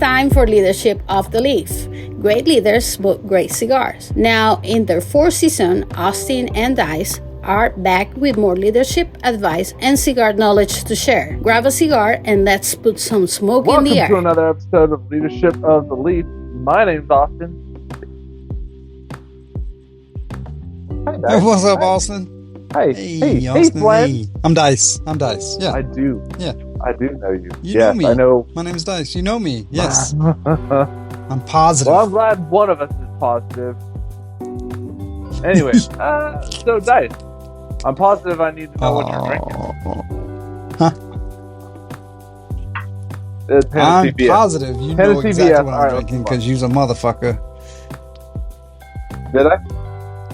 time for Leadership of the Leaf. Great leaders smoke great cigars. Now, in their fourth season, Austin and Dice are back with more leadership advice and cigar knowledge to share. Grab a cigar and let's put some smoke in the air. Welcome to another episode of Leadership of the Leaf. My name's Austin. Hi, Dice. What's up, Austin? Hey, Austin. Glenn. Hey. I'm Dice. Yeah. I do. Yeah. I do know you. You know me. I know. My name's Dice. You know me. Yes. I'm positive. Well, I'm glad one of us is positive. Anyway, so Dice, I'm positive I need to know what you're drinking. Huh? I'm BS. positive you know Tennessee exactly BS. what I'm drinking because you're a motherfucker. Did I?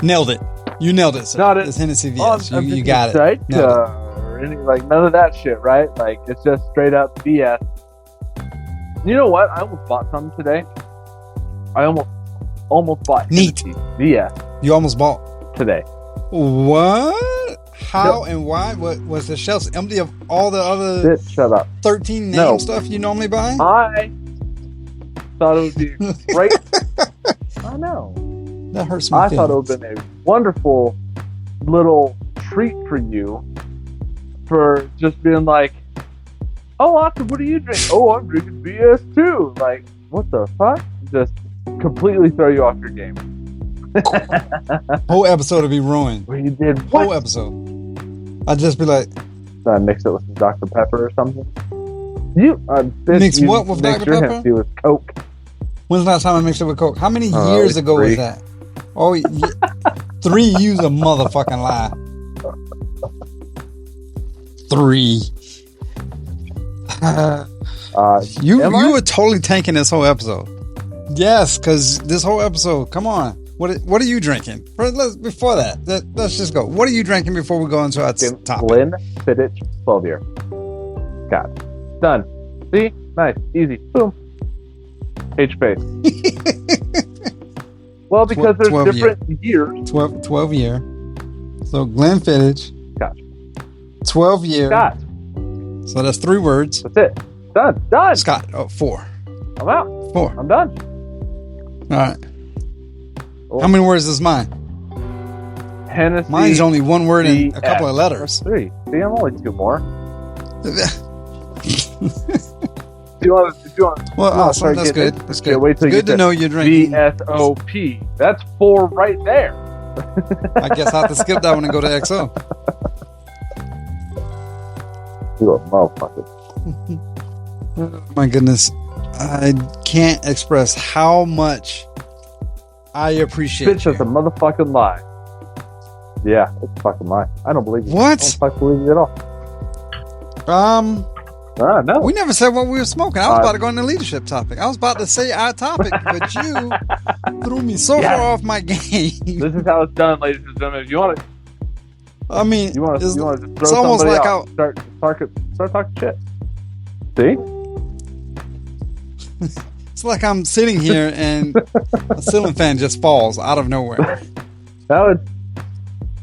Nailed it. You nailed it, sir. Not it's Hennessy VS. You got it. Right? Or any, like none of that shit, right? Like it's just straight up BS. You know what? I almost bought some today. I almost bought Hennessy VS. You almost bought today. What? How and why? What was the shelves empty of all the other shut up. 13 name stuff you normally buy? I thought it would be great. I know. That hurts my feelings. Thought it would have been a wonderful little treat for you for just being like, oh, Austin, what do you drink? Oh, I'm drinking BS too. Like, what the fuck? Just completely throw you off your game. Whole episode would be ruined. Well, you did what? Whole episode. I'd just be like, mix it with some Dr. Pepper or something. You mix what with Dr. Pepper? Hennessy with Coke. When's the last time I mixed it with Coke? How many years ago was that? Oh, 3. You's a motherfucking lie. 3. You were totally tanking this whole episode. Yes, because this whole episode. Come on, what are you drinking? Before that, let's just go. What are you drinking before we go into our topic? Glenfiddich 12 year. Got it. Done. See, nice, easy. Boom. H-base. Well, because there's different years. 12 year. So Glenfiddich. Gotcha. 12 year. Scott. So that's 3 words. That's it. Done. Scott. 4. I'm out. 4. I'm done. All right. Oh. How many words is mine? Hennessy. Mine's only 1 word and a couple of letters. 3. See, I'm only 2 more. If you want, well, awesome. That's good. That's good. Wait till it's good to know you're drinking VSOP. That's 4 right there. I guess I have to skip that one and go to XO. You a motherfucker. Oh, my goodness. I can't express how much I appreciate Bitch, that's a motherfucking lie. Yeah, it's a fucking lie. I don't believe you. What? I don't fucking believe you at all. No. We never said what we were smoking. I was about to go on the leadership topic. I was about to say our topic, but you threw me so far off my game. This is how it's done, ladies and gentlemen. If you want to, I mean, you want to just throw it's almost somebody like out. Start talking shit. See? It's like I'm sitting here and a ceiling fan just falls out of nowhere. That would.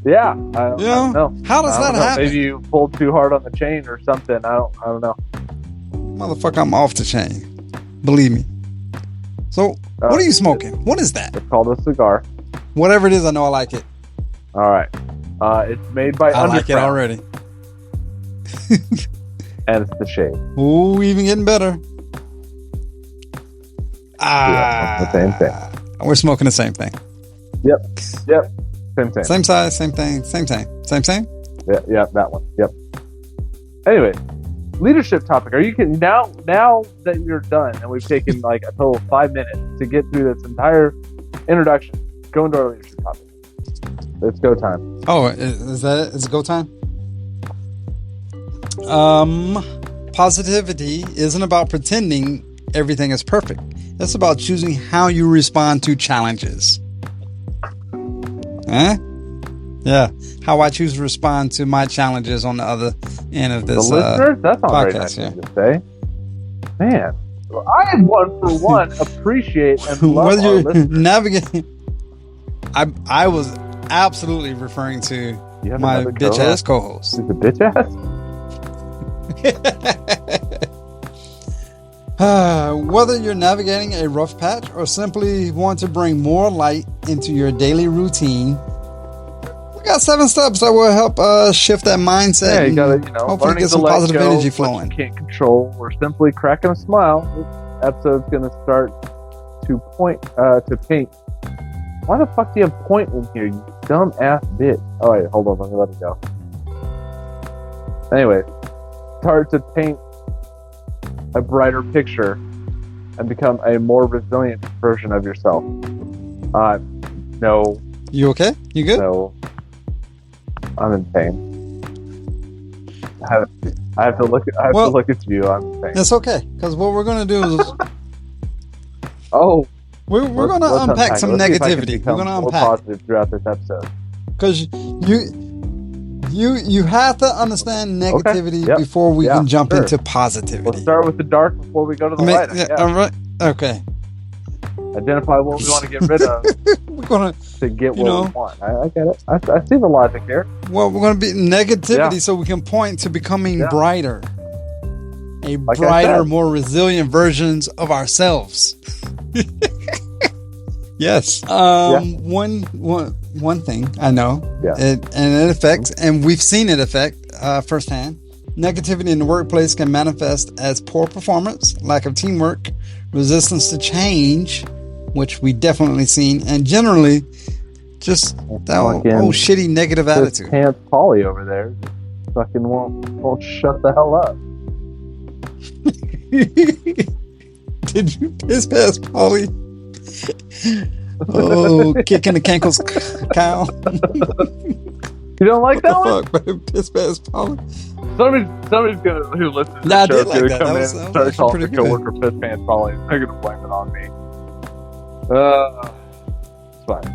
Yeah, I don't know. How does that happen? Maybe you pulled too hard on the chain or something. I don't know. Motherfucker, I'm off the chain. Believe me. So, what are you smoking? What is that? It's called a cigar. Whatever it is, I know I like it. All right. It's made by I like it already. And it's the shade. Ooh, even getting better. The same thing. We're smoking the same thing. Yep. Same thing. Same size, same thing, same thing. Same? Yeah, that one. Yep. Anyway, leadership topic. Are you kidding? Now that you're done and we've taken like a total of 5 minutes to get through this entire introduction, go into our leadership topic. It's go time. Oh, is that it? Is it go time? Positivity isn't about pretending everything is perfect. It's about choosing how you respond to challenges. Huh? Yeah. How I choose to respond to my challenges on the other end of this the listeners? That's not podcast. Very nice to say. Man. Well, I, for one, appreciate and love whether our you're listeners. navigating. I was absolutely referring to my bitch ass co-host. Is it bitch ass? Whether you're navigating a rough patch or simply want to bring more light into your daily routine, we got 7 steps that will help shift that mindset. Yeah, you gotta, hopefully get some positive energy flowing. You can't control, or simply cracking a smile. This episode's gonna start to paint. Why the fuck do you have point in here, you dumb ass bitch? Oh wait, hold on, let me let it go. Anyway, start to paint a brighter picture and become a more resilient version of yourself. No. You okay? You good? No. I'm in pain. I have to look at you. I'm in pain. It's okay, because what we're going to do is we're going to unpack some negativity. We're going to unpack more positive throughout this episode. Because you have to understand negativity before we can jump into positivity. We'll start with the dark before we go to the light. All right. Okay. Identify what we want to get rid of. We're gonna to get what we want. I get it. I see the logic here. Well, we're going to be negativity so we can point to becoming brighter. Like brighter, more resilient versions of ourselves. Yes. One thing I know, and it affects, and we've seen it affect firsthand. Negativity in the workplace can manifest as poor performance, lack of teamwork, resistance to change, which we definitely seen, and generally just that old shitty negative attitude. Pants Polly over there fucking won't shut the hell up. Did you piss past Polly? Oh, kicking the cankles, Kyle. You don't like that one? Fuck, man, piss past Polly. Somebody's who listens to the show is gonna come in and start calling the coworker piss pants Polly. They're gonna blame it on me. It's fine.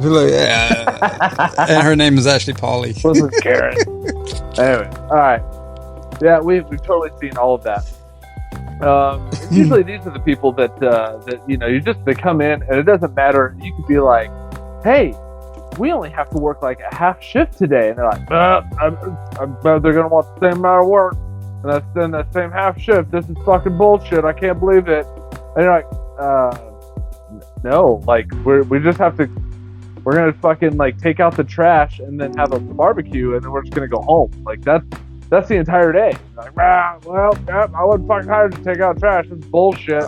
Be like, yeah. And her name is actually Polly. This is Karen. Anyway, all right. Yeah, we've totally seen all of that. Usually these are the people that they come in and it doesn't matter. You could be like, hey, we only have to work like a half shift today, and they're like, I bet they're gonna want the same amount of work, and that's then that same half shift. This is fucking bullshit. I can't believe it. And you're like, no, like we just have to. We're gonna fucking like take out the trash and then have a barbecue, and then we're just gonna go home. Like that's the entire day. Like, I wasn't fucking hired to take out trash. It's bullshit.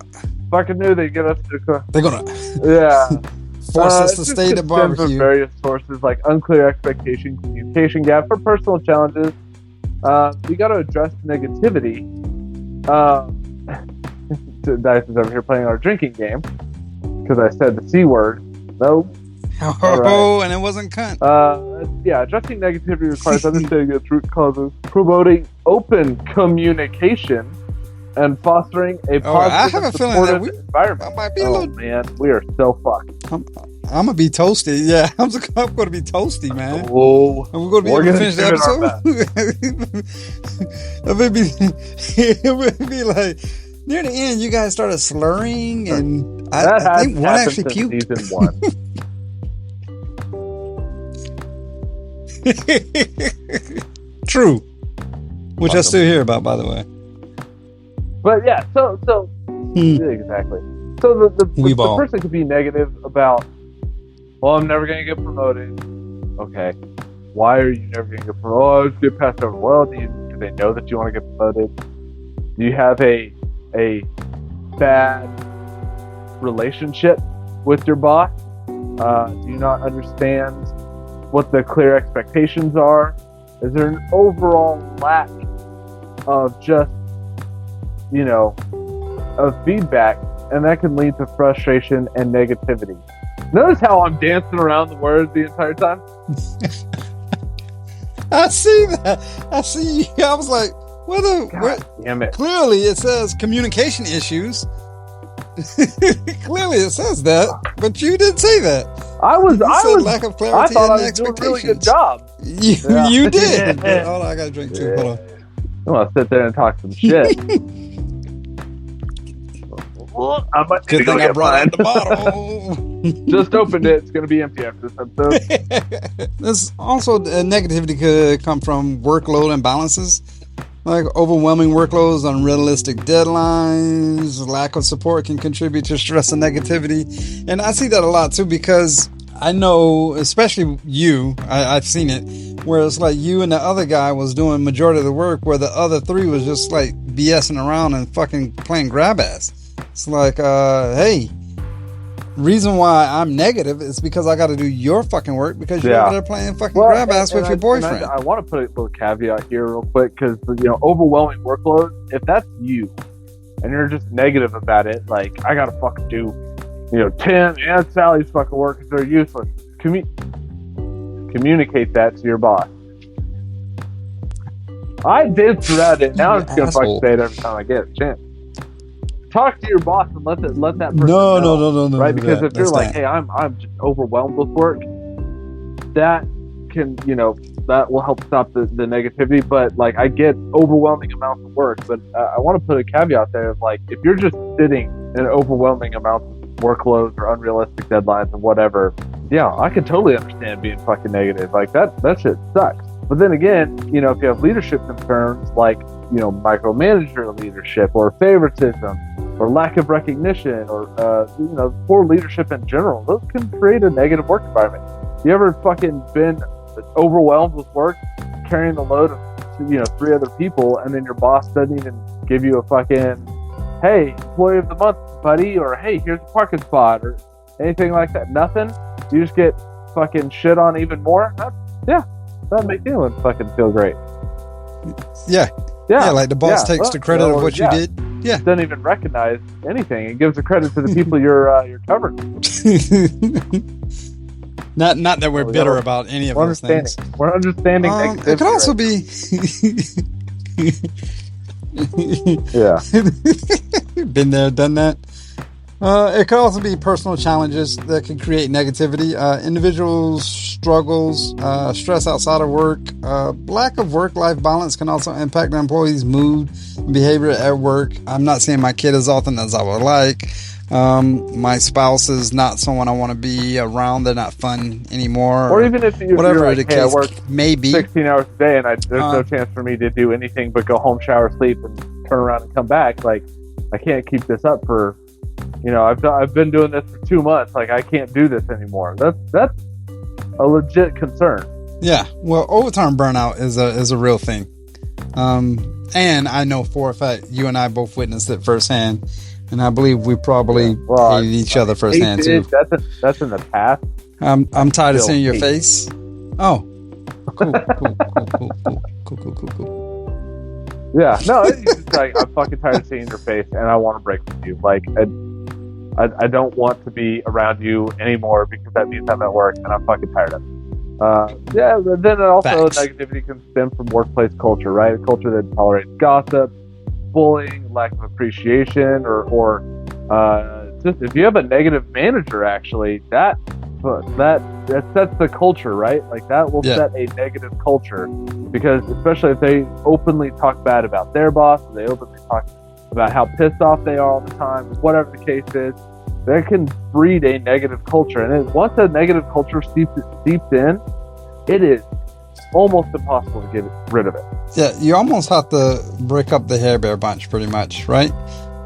Fucking knew they'd get us to. They're gonna. Yeah. Force us to stay at the barbecue. From various sources like unclear expectation, communication gap, for personal challenges. You got to address negativity. Dice is over here playing our drinking game because I said the C word. No. Oh, right. And it wasn't cunt. Addressing negativity requires understanding its root causes, promoting open communication, and fostering a positive and supportive environment. Might be a little... man, we are so fucked. I'm gonna be toasty. Yeah, I'm gonna be toasty, man. Oh, and we're gonna be able to finish the episode. It would be like near the end, you guys started slurring, and I think one actually puked. Season 1. True, which I still hear about, by the way. But yeah, so exactly. So the person could be negative about, well, I'm never gonna get promoted. Okay, why are you never gonna get promoted? Oh, I just get passed over. Well, do they know that you want to get promoted? Do you have a bad relationship with your boss? Do you not understand what the clear expectations are? Is there an overall lack of just, of feedback, and that can lead to frustration and negativity? Notice how I'm dancing around the words the entire time? I see that. I see. I was like, damn it. Clearly it says communication issues. Clearly it says that, but you didn't say that. I said lack of clarity. I thought I was doing a really good job. You did. Hold on, I gotta drink too. Hold on. I'm gonna sit there and talk some shit. I might Good thing I brought out the bottle. Just opened it. It's gonna be empty after this episode. There's also negativity could come from workload imbalances. Like overwhelming workloads, unrealistic deadlines, lack of support can contribute to stress and negativity. And I see that a lot too, because I know, especially you, I've seen it, where it's like you and the other guy was doing majority of the work, where the other three was just like BSing around and fucking playing grab ass. It's like, hey, reason why I'm negative is because I got to do your fucking work because you're over there playing fucking grab ass with your boyfriend. I want to put a little caveat here real quick, because overwhelming workload, if that's you and you're just negative about it, like, I gotta fucking do Tim and Sally's fucking work because they're useless, communicate that to your boss. I did throughout it. Now I'm just gonna fucking say it every time I get a chance. Talk to your boss and let that person know. No, right? Because if you're like, hey, I'm just overwhelmed with work, that can, that will help stop the negativity. But like, I get overwhelming amounts of work, but I want to put a caveat there of like, if you're just sitting in overwhelming amounts of workloads or unrealistic deadlines and whatever, yeah, I can totally understand being fucking negative. Like that shit sucks. But then again, if you have leadership concerns like, micromanager leadership or favoritism or lack of recognition or, poor leadership in general, those can create a negative work environment. You ever fucking been overwhelmed with work, carrying the load of, 3 other people, and then your boss doesn't even give you a fucking, hey, employee of the month, buddy, or hey, here's a parking spot, or anything like that? Nothing? You just get fucking shit on even more? That makes you fucking feel great. Yeah, like the boss takes the credit of what you did. Yeah, doesn't even recognize anything. It gives the credit to the people you're covering. Not that we're bitter about any of those things. We're understanding. It could also be. Yeah, been there, done that. It could also be personal challenges that can create negativity. Individuals' struggles, stress outside of work, lack of work-life balance can also impact the employee's mood and behavior at work. I'm not seeing my kid as often as I would like. My spouse is not someone I want to be around. They're not fun anymore. Or even if you're like, the case I work may be 16 hours a day and there's no chance for me to do anything but go home, shower, sleep, and turn around and come back. Like, I can't keep this up for... I've been doing this for 2 months. Like, I can't do this anymore. That's a legit concern. Yeah. Well, overtime burnout is a real thing. And I know for a fact you and I both witnessed it firsthand, and I believe we probably hated each other firsthand too. That's in the past. I'm tired of seeing your face. Oh. Cool. Yeah, no, it's just like, I'm fucking tired of seeing your face, and I want to break with you. Like, I don't want to be around you anymore because that means I'm at work, and I'm fucking tired of it. But then also negativity can stem from workplace culture, right? A culture that tolerates gossip, bullying, lack of appreciation, or just if you have a negative manager, actually, that sets the culture, right? Like, that will set a negative culture, because especially if they openly talk bad about their boss, or they openly talk about how pissed off they are all the time, whatever the case is, that can breed a negative culture. And once a negative culture seeps in, it is almost impossible to get rid of it. Yeah, you almost have to break up the Hair Bear bunch, pretty much, right?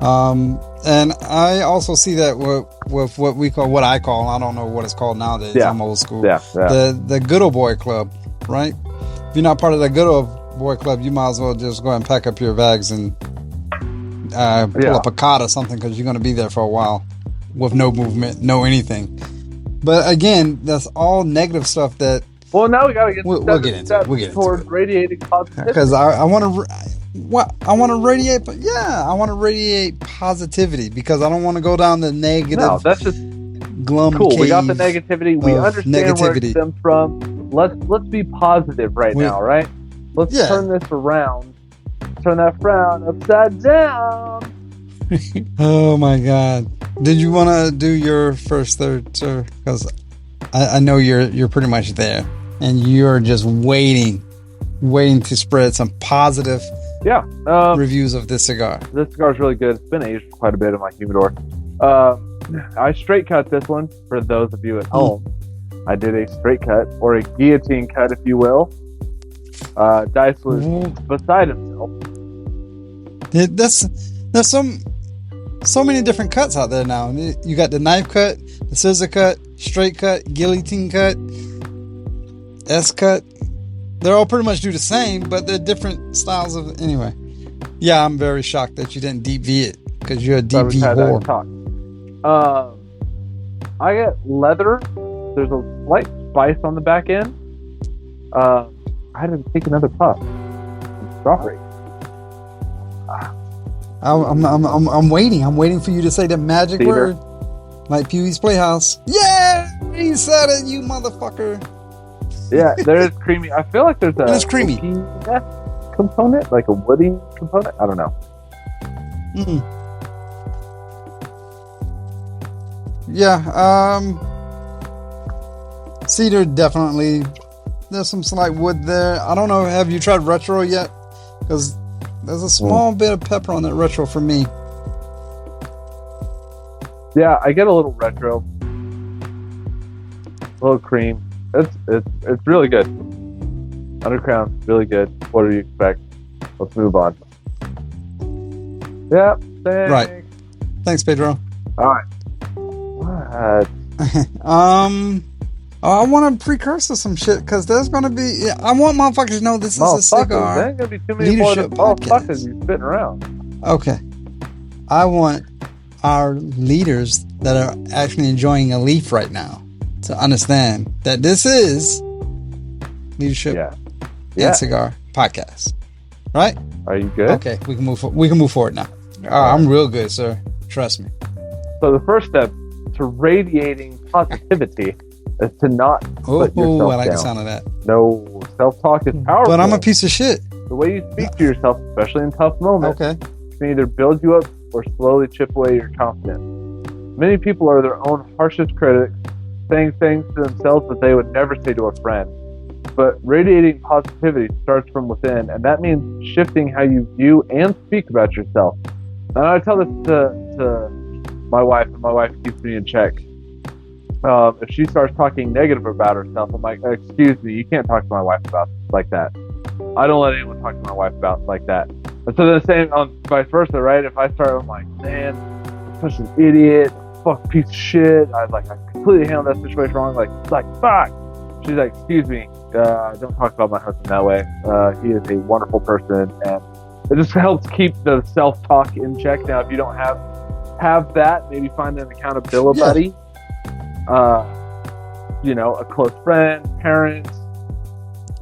And I also see that with what I call, I don't know what it's called nowadays. I'm old school. The good old boy club, right? If you're not part of the good old boy club, you might as well just go and pack up your bags and pull up a cot or something, because you're going to be there for a while with no movement, no anything. But again, that's all negative stuff that. Well, now we got to get we'll get into it. Towards radiating positivity. Because I want to radiate, but I want to radiate positivity, because I don't want to go down the negative. No, that's just glum. Cool. We got the negativity. We understand where it stems from. Let's be positive now, right? Let's turn this around. Turn that frown upside down. Oh my God! Did you want to do your first third, sir? Because I know you're pretty much there, and you're just waiting to spread some positive reviews of this cigar. This cigar is really good. It's been aged quite a bit in my humidor. I straight cut this one for those of you at home. I did a straight cut, or a guillotine cut, if you will. Dice was beside himself. There's so many different cuts out there now. You got the knife cut, the scissor cut, straight cut, guillotine cut, S cut. They all pretty much do the same, but they're different styles of. Anyway, yeah, I'm very shocked that you didn't deep V it because you're a deep V whore. I get leather. There's a slight spice on the back end. I had to take another puff. Strawberry. I'm waiting. I'm waiting for you to say the magic word, like Pee-wee's Playhouse. Yeah, he said it, you motherfucker. Yeah, there is creamy. I feel like there's a it's creamy component, like a woody component. I don't know. Yeah, cedar definitely. There's some slight wood there. I don't know. Have you tried retro yet? Because there's a small bit of pepper on that retro for me. Yeah, I get a little retro, a little cream. It's really good. Undercrown, really good. What do you expect? Let's move on. Yeah, thanks. Right. Thanks, Pedro. All right. What? I want to precursor some shit because there's going to be. I want motherfuckers to know this is a cigar. There ain't going to be too many more motherfuckers you spitting around. Okay. I want our leaders that are actually enjoying a leaf right now to understand that this is Leadership and Cigar Podcast. Right? Are you good? Okay, we can move forward now. I'm real good, sir. Trust me. So the first step to radiating positivity is to not put yourself I like down. the sound of that. No, self-talk is powerful. But I'm a piece of shit. The way you speak to yourself, especially in tough moments, can either build you up or slowly chip away your confidence. Many people are their own harshest critics, saying things to themselves that they would never say to a friend. But radiating positivity starts from within, and that means shifting how you view and speak about yourself. And I tell this to my wife, and my wife keeps me in check. If she starts talking negative about herself, I'm like, excuse me, you can't talk to my wife about like that. I don't let anyone talk to my wife about like that. And so the same on vice versa, right? If I start, I'm like, man, I'm such an idiot, fuck piece of shit. I completely handled that situation wrong. Like fuck. She's like, excuse me, don't talk about my husband that way. He is a wonderful person, and it just helps keep the self-talk in check. Now, if you don't have that, maybe find an accountability buddy. A close friend, parents,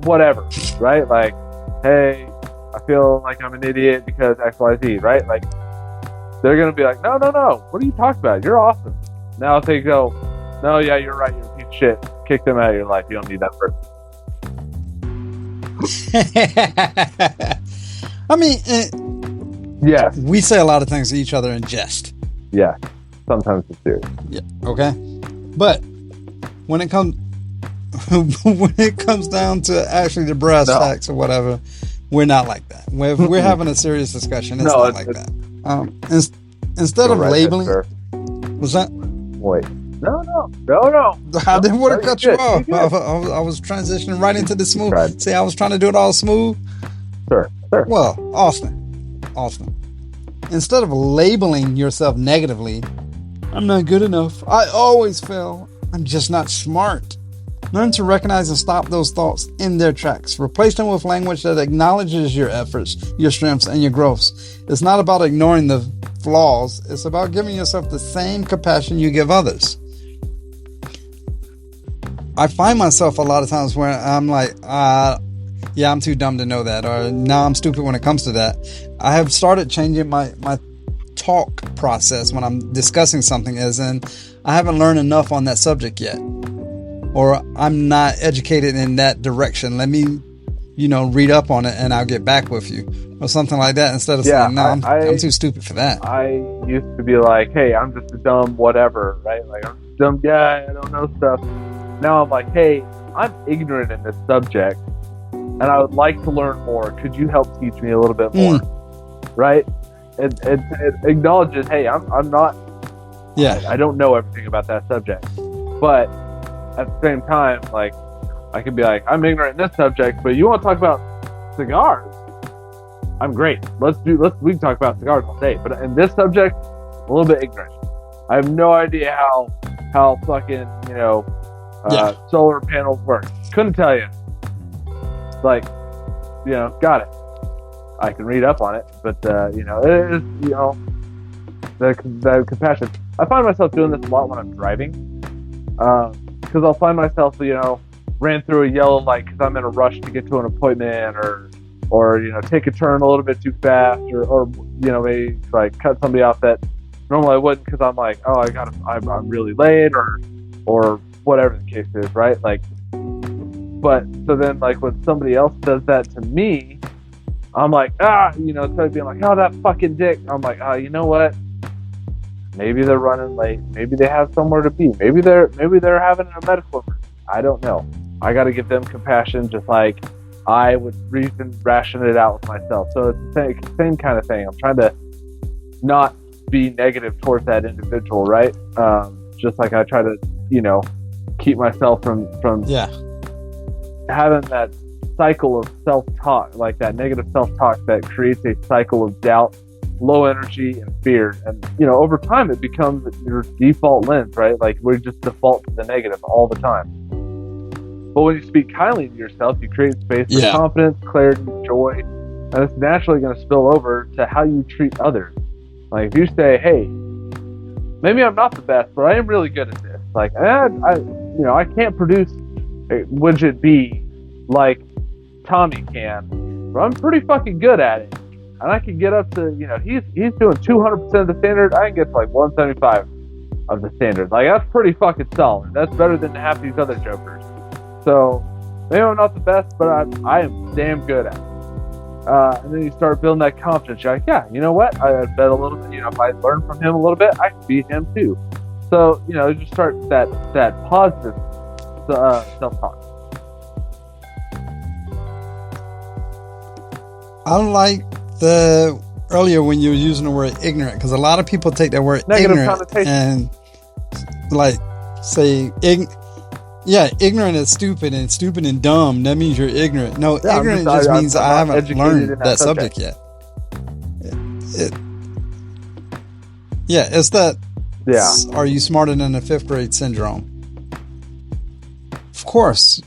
whatever, right? Like, hey, I feel like I'm an idiot because X, Y, Z, right? Like, they're going to be like, no, what are you talking about? You're awesome. Now if they go, no, yeah, you're right, you're a piece of shit, kick them out of your life. You don't need that person. I mean, yeah, we say a lot of things to each other in jest. Yeah, sometimes it's serious. Yeah, okay. But when it comes down to actually the brass tacks or whatever, we're not like that. We're having a serious discussion. It's not like that. Instead of labeling, was that? Wait, no. I didn't want to cut you off. I was transitioning right into the smooth. See, I was trying to do it all smooth. Sure. Well, Austin. Instead of labeling yourself negatively, I'm not good enough, I always fail, I'm just not smart. Learn to recognize and stop those thoughts in their tracks. Replace them with language that acknowledges your efforts, your strengths, and your growths. It's not about ignoring the flaws. It's about giving yourself the same compassion you give others. I find myself a lot of times where I'm like, yeah, I'm too dumb to know that, or no, I'm stupid when it comes to that. I have started changing my talk process when I'm discussing something, as in I haven't learned enough on that subject yet, or I'm not educated in that direction. Let me, read up on it and I'll get back with you, or something like that, instead of saying, no, I'm too stupid for that. I used to be like, hey, I'm just a dumb whatever, right? Like, I'm just a dumb guy, I don't know stuff. Now I'm like, hey, I'm ignorant in this subject, and I would like to learn more. Could you help teach me a little bit more? Right? It acknowledges, hey, I'm not. Yeah. I don't know everything about that subject, but at the same time, like, I could be like, I'm ignorant in this subject, but you want to talk about cigars? I'm great. We can talk about cigars all day. But in this subject, a little bit ignorant. I have no idea how fucking, solar panels work. Couldn't tell you. Like, got it. I can read up on it, but it is, the compassion. I find myself doing this a lot when I'm driving, because I'll find myself, ran through a yellow light because I'm in a rush to get to an appointment, or take a turn a little bit too fast, or maybe like cut somebody off that normally I wouldn't because I'm like, oh, I'm really late, or whatever the case is, right? Like, but so then like when somebody else does that to me, I'm like, instead of being like, oh, that fucking dick, I'm like, you know what? Maybe they're running late. Maybe they have somewhere to be. Maybe they're having a medical emergency. I don't know. I got to give them compassion, just like I would ration it out with myself. So it's the same kind of thing. I'm trying to not be negative towards that individual, right? Just like I try to, keep myself from having that cycle of self-talk, like that negative self-talk that creates a cycle of doubt, low energy, and fear. And over time it becomes your default lens, right? Like we just default to the negative all the time. But when you speak kindly to yourself, you create space for confidence, clarity, joy, and it's naturally going to spill over to how you treat others. Like if you say, hey, maybe I'm not the best, but I am really good at this. Like I can't produce a widget B like Tommy can, but I'm pretty fucking good at it. And I can get up to, he's doing 200% of the standard. I can get to like 175 of the standard. Like that's pretty fucking solid. That's better than half these other jokers. So maybe I'm not the best, but I am damn good at it. And then you start building that confidence. You're like, yeah, you know what? I bet a little bit, if I learn from him a little bit, I can beat him too. So, you just start that positive self-talk. I like the earlier when you were using the word ignorant, because a lot of people take that word negative ignorant and like say ignorant is stupid, and stupid and dumb, that means you're ignorant. No, ignorant just means I haven't learned that subject yet. It's that are you smarter than a fifth grade syndrome? Of course,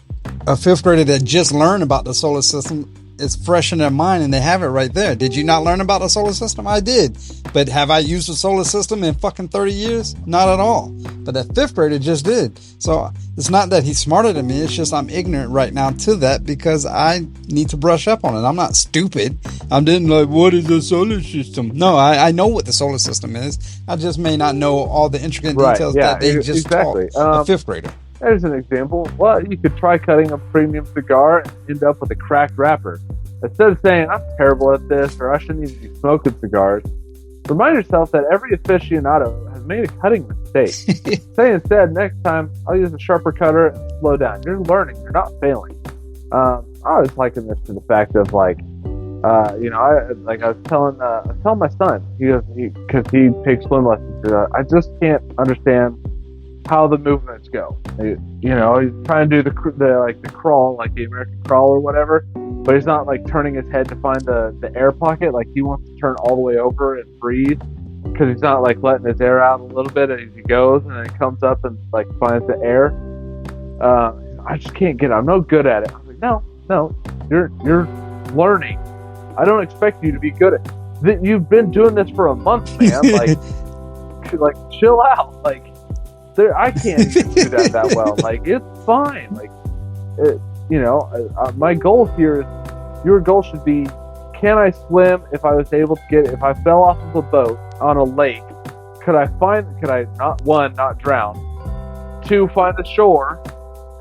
a fifth grader that just learned about the solar system, it's fresh in their mind and they have it right there. Did you not learn about the solar system? I did. But have I used the solar system in fucking 30 years? Not at all. But that fifth grader just did. So it's not that he's smarter than me. It's just I'm ignorant right now to that because I need to brush up on it. I'm not stupid. I'm just like, what is the solar system? No, I know what the solar system is. I just may not know all the intricate details that they just taught a fifth grader. There's an example. Well, you could try cutting a premium cigar and end up with a cracked wrapper. Instead of saying, I'm terrible at this, or I shouldn't even be smoking cigars, remind yourself that every aficionado has made a cutting mistake. Say instead, next time, I'll use a sharper cutter and slow down. You're learning. You're not failing. I was liking this to the fact of like, I was telling my son, because he takes swim lessons. I just can't understand how the movements go. He's trying to do the crawl, like the American crawl or whatever, but he's not like turning his head to find the air pocket. Like he wants to turn all the way over and breathe, because he's not like letting his air out a little bit as he goes, and then he comes up and like finds the air. I just can't get it. I'm no good at it. I'm like, no, you're learning. I don't expect you to be good at it. You've been doing this for a month, man. like chill out. Like I can't even do that well. Like it's fine. Like my goal here is, your goal should be, can I swim? If I was able to if I fell off of a boat on a lake, could I not drown? 2, find the shore,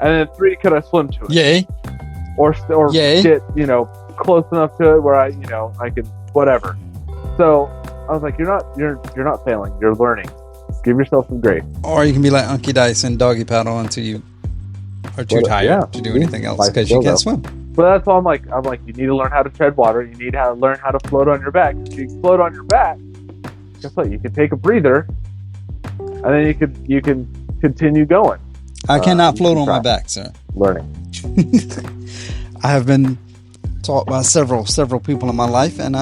and then 3, could I swim to it? Yay. Or get close enough to it where I can whatever. So I was like, you're not failing. You're learning. Give yourself some grace. Or you can be like Unky Dice and doggy paddle until you are too tired to do anything else because you can't swim. But that's why I'm like, you need to learn how to tread water. You need to learn how to float on your back. If you can float on your back, guess what? You can take a breather, and then you can continue going. I cannot float on my back, sir. Learning. I have been taught by several people in my life, and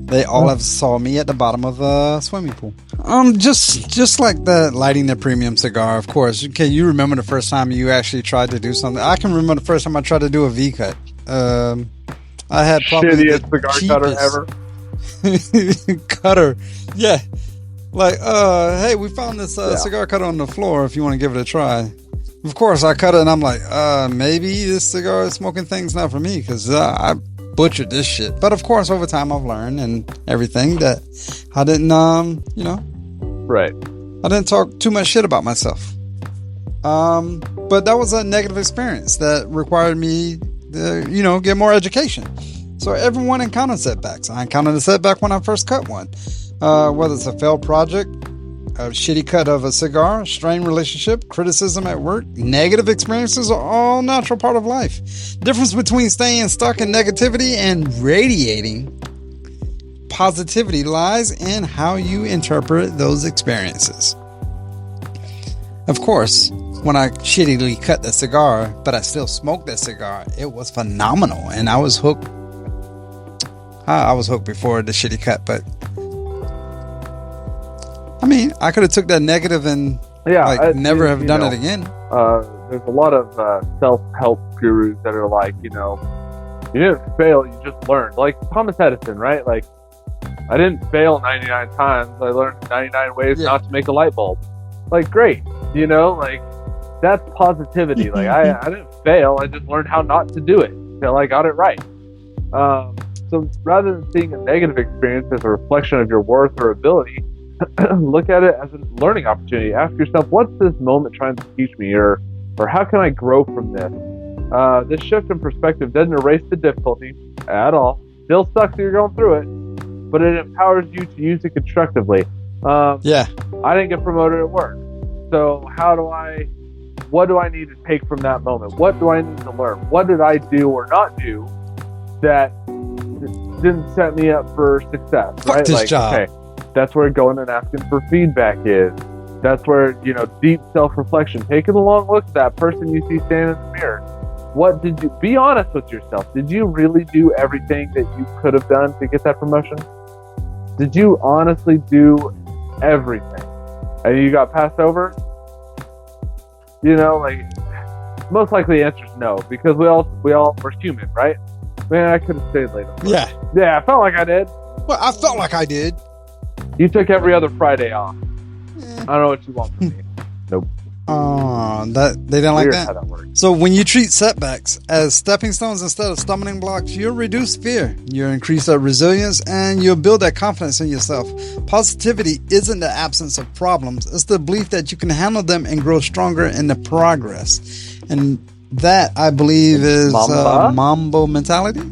they all have saw me at the bottom of a swimming pool. Just like the lighting the premium cigar, of course. Okay, you remember the first time you actually tried to do something? I can remember the first time I tried to do a V cut. I had probably shittiest cigar cheapest cutter. Yeah. Like, hey, we found this cigar cutter on the floor if you want to give it a try. Of course, I cut it and I'm like, maybe this cigar smoking thing's not for me because I butchered this shit. But of course, over time, I've learned and everything that I didn't, right. I didn't talk too much shit about myself. But that was a negative experience that required me to, get more education. So everyone encounters setbacks. I encountered a setback when I first cut one. Whether it's a failed project, a shitty cut of a cigar, strained relationship, criticism at work, negative experiences are all natural part of life. The difference between staying stuck in negativity and radiating positivity lies in how you interpret those experiences. Of course, when I shittily cut the cigar, but I still smoked that cigar, it was phenomenal, and I was hooked. I was hooked before the shitty cut, but I mean, I could have took that negative and never have done it again. There's a lot of self-help gurus that are like, you didn't fail, you just learned. Like Thomas Edison, right? Like, I didn't fail 99 times. I learned 99 ways not to make a light bulb. Like, great. Like, that's positivity. Like, I didn't fail. I just learned how not to do it until I got it right. So rather than seeing a negative experience as a reflection of your worth or ability, look at it as a learning opportunity. Ask yourself, what's this moment trying to teach me, or how can I grow from this? This shift in perspective doesn't erase the difficulty at all. Still sucks that you're going through it, but it empowers you to use it constructively. I didn't get promoted at work, so what do I need to take from that moment? What do I need to learn? What did I do or not do that didn't set me up for success? Fuck right? this job. Okay, that's where going and asking for feedback is. That's where, deep self-reflection, taking a long look at that person you see standing in the mirror. Be honest with yourself. Did you really do everything that you could have done to get that promotion? Did you honestly do everything? And you got passed over? Most likely the answer is no, because we all were human, right? Man, I could have stayed late. Yeah, I felt like I did. Well, I felt like I did. You took every other Friday off. I don't know what you want from me. Nope. Oh, they didn't like that? How that works. So when you treat setbacks as stepping stones instead of stumbling blocks, you'll reduce fear, you'll increase that resilience, and you'll build that confidence in yourself. Positivity isn't the absence of problems. It's the belief that you can handle them and grow stronger in the progress. And that, I believe, is Mambo mentality.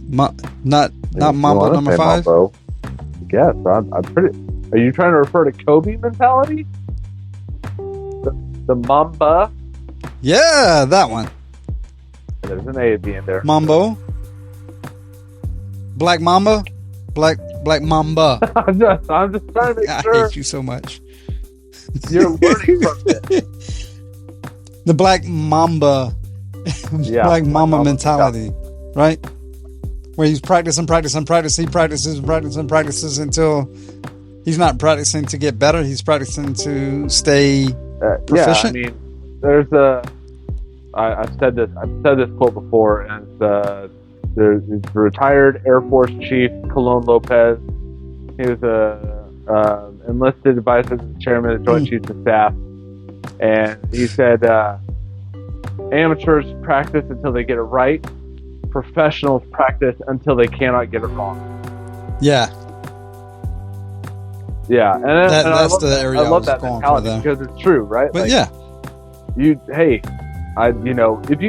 Not Mambo number 5. Mambo. Yes, I'm pretty. Are you trying to refer to Kobe mentality? The Mamba? Yeah, that one. There's an A at the end there. Mambo. Black Mamba. Black Mamba. I'm just trying to make sure. I hate you so much. You're learning from it. The Black Mamba. Black Mamba mentality, right? Where he's practicing. He practices until he's not practicing to get better. He's practicing to stay proficient. Yeah, I mean, there's I've said this quote before, and there's the retired Air Force Chief Colon Lopez. He was a enlisted advisor to the chairman of the Joint Chiefs of Staff, and he said, amateurs practice until they get it right. Professionals practice until they cannot get it wrong. Yeah. Yeah, and that's the area I love that mentality because it's true, right? But if you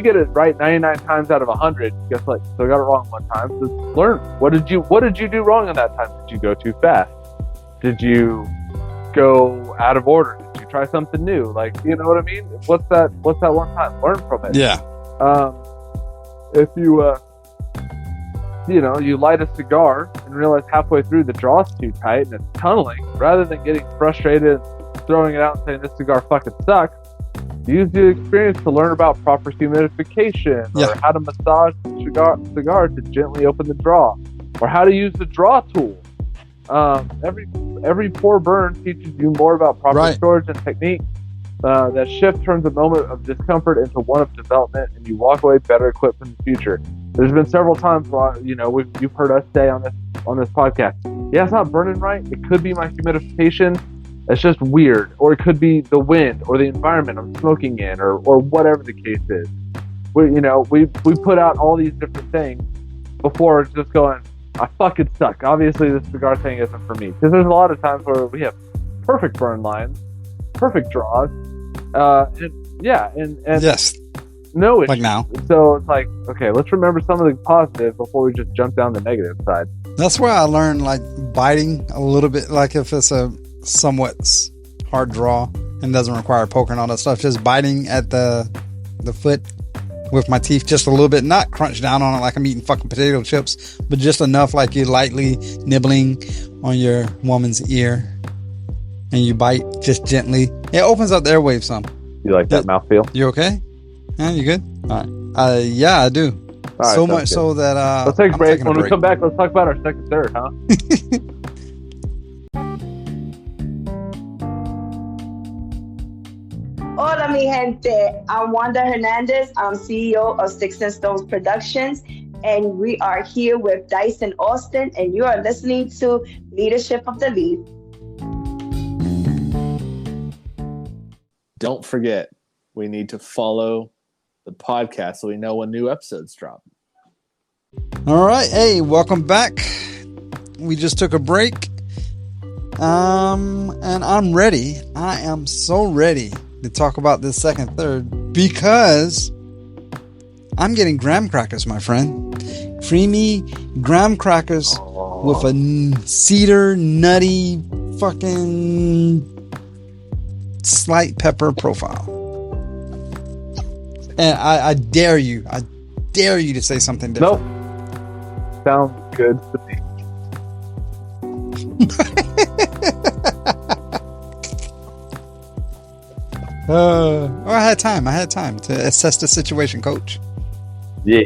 get it right 99 times out of 100, guess what? You still got it wrong one time. So learn. What did you do wrong in that time? Did you go too fast? Did you go out of order? Did you try something new? Like, you know what I mean? What's that one time? Learn from it. Yeah. If you you light a cigar and realize halfway through the draw's too tight and it's tunneling, rather than getting frustrated and throwing it out and saying this cigar fucking sucks, Use the experience to learn about proper humidification, or how to massage the cigar to gently open the draw, or how to use the draw tool. Every pour burn teaches you more about proper storage and technique. That shift turns a moment of discomfort into one of development, and you walk away better equipped in the future. There's been several times where, you've heard us say on this podcast, yeah, it's not burning right. It could be my humidification. It's just weird. Or it could be the wind or the environment I'm smoking in, or whatever the case is. We put out all these different things before just going, I fucking suck. Obviously, this cigar thing isn't for me. Because there's a lot of times where we have perfect burn lines, perfect draws, and yes, no issue. Like now. So it's like, okay, let's remember some of the positive before we just jump down the negative side. That's where I learned, like, biting a little bit. Like, if it's a somewhat hard draw and doesn't require poker and all that stuff, just biting at the foot with my teeth just a little bit, not crunch down on it like I'm eating fucking potato chips, but just enough like you're lightly nibbling on your woman's ear, and you bite just gently. It opens up the airwaves some. You like that mouthfeel? You okay? Yeah, you good? All right. Yeah, I do. Right, so much good. So that let's take a break. When we come back, let's talk about our second third, huh? Hola, mi gente. I'm Wanda Hernandez. I'm CEO of Sticks and Stones Productions, and we are here with Dyson Austin, and you are listening to Leadership of the Leaf. Don't forget, we need to follow the podcast so we know when new episodes drop. All right. Hey, welcome back. We just took a break. And I'm ready. I am so ready to talk about this second third because I'm getting graham crackers, my friend. Creamy graham crackers with a cedar, nutty, fucking slight pepper profile. And I dare you to say something different. Nope. Sounds good to me. I had time to assess the situation, coach. Yeah.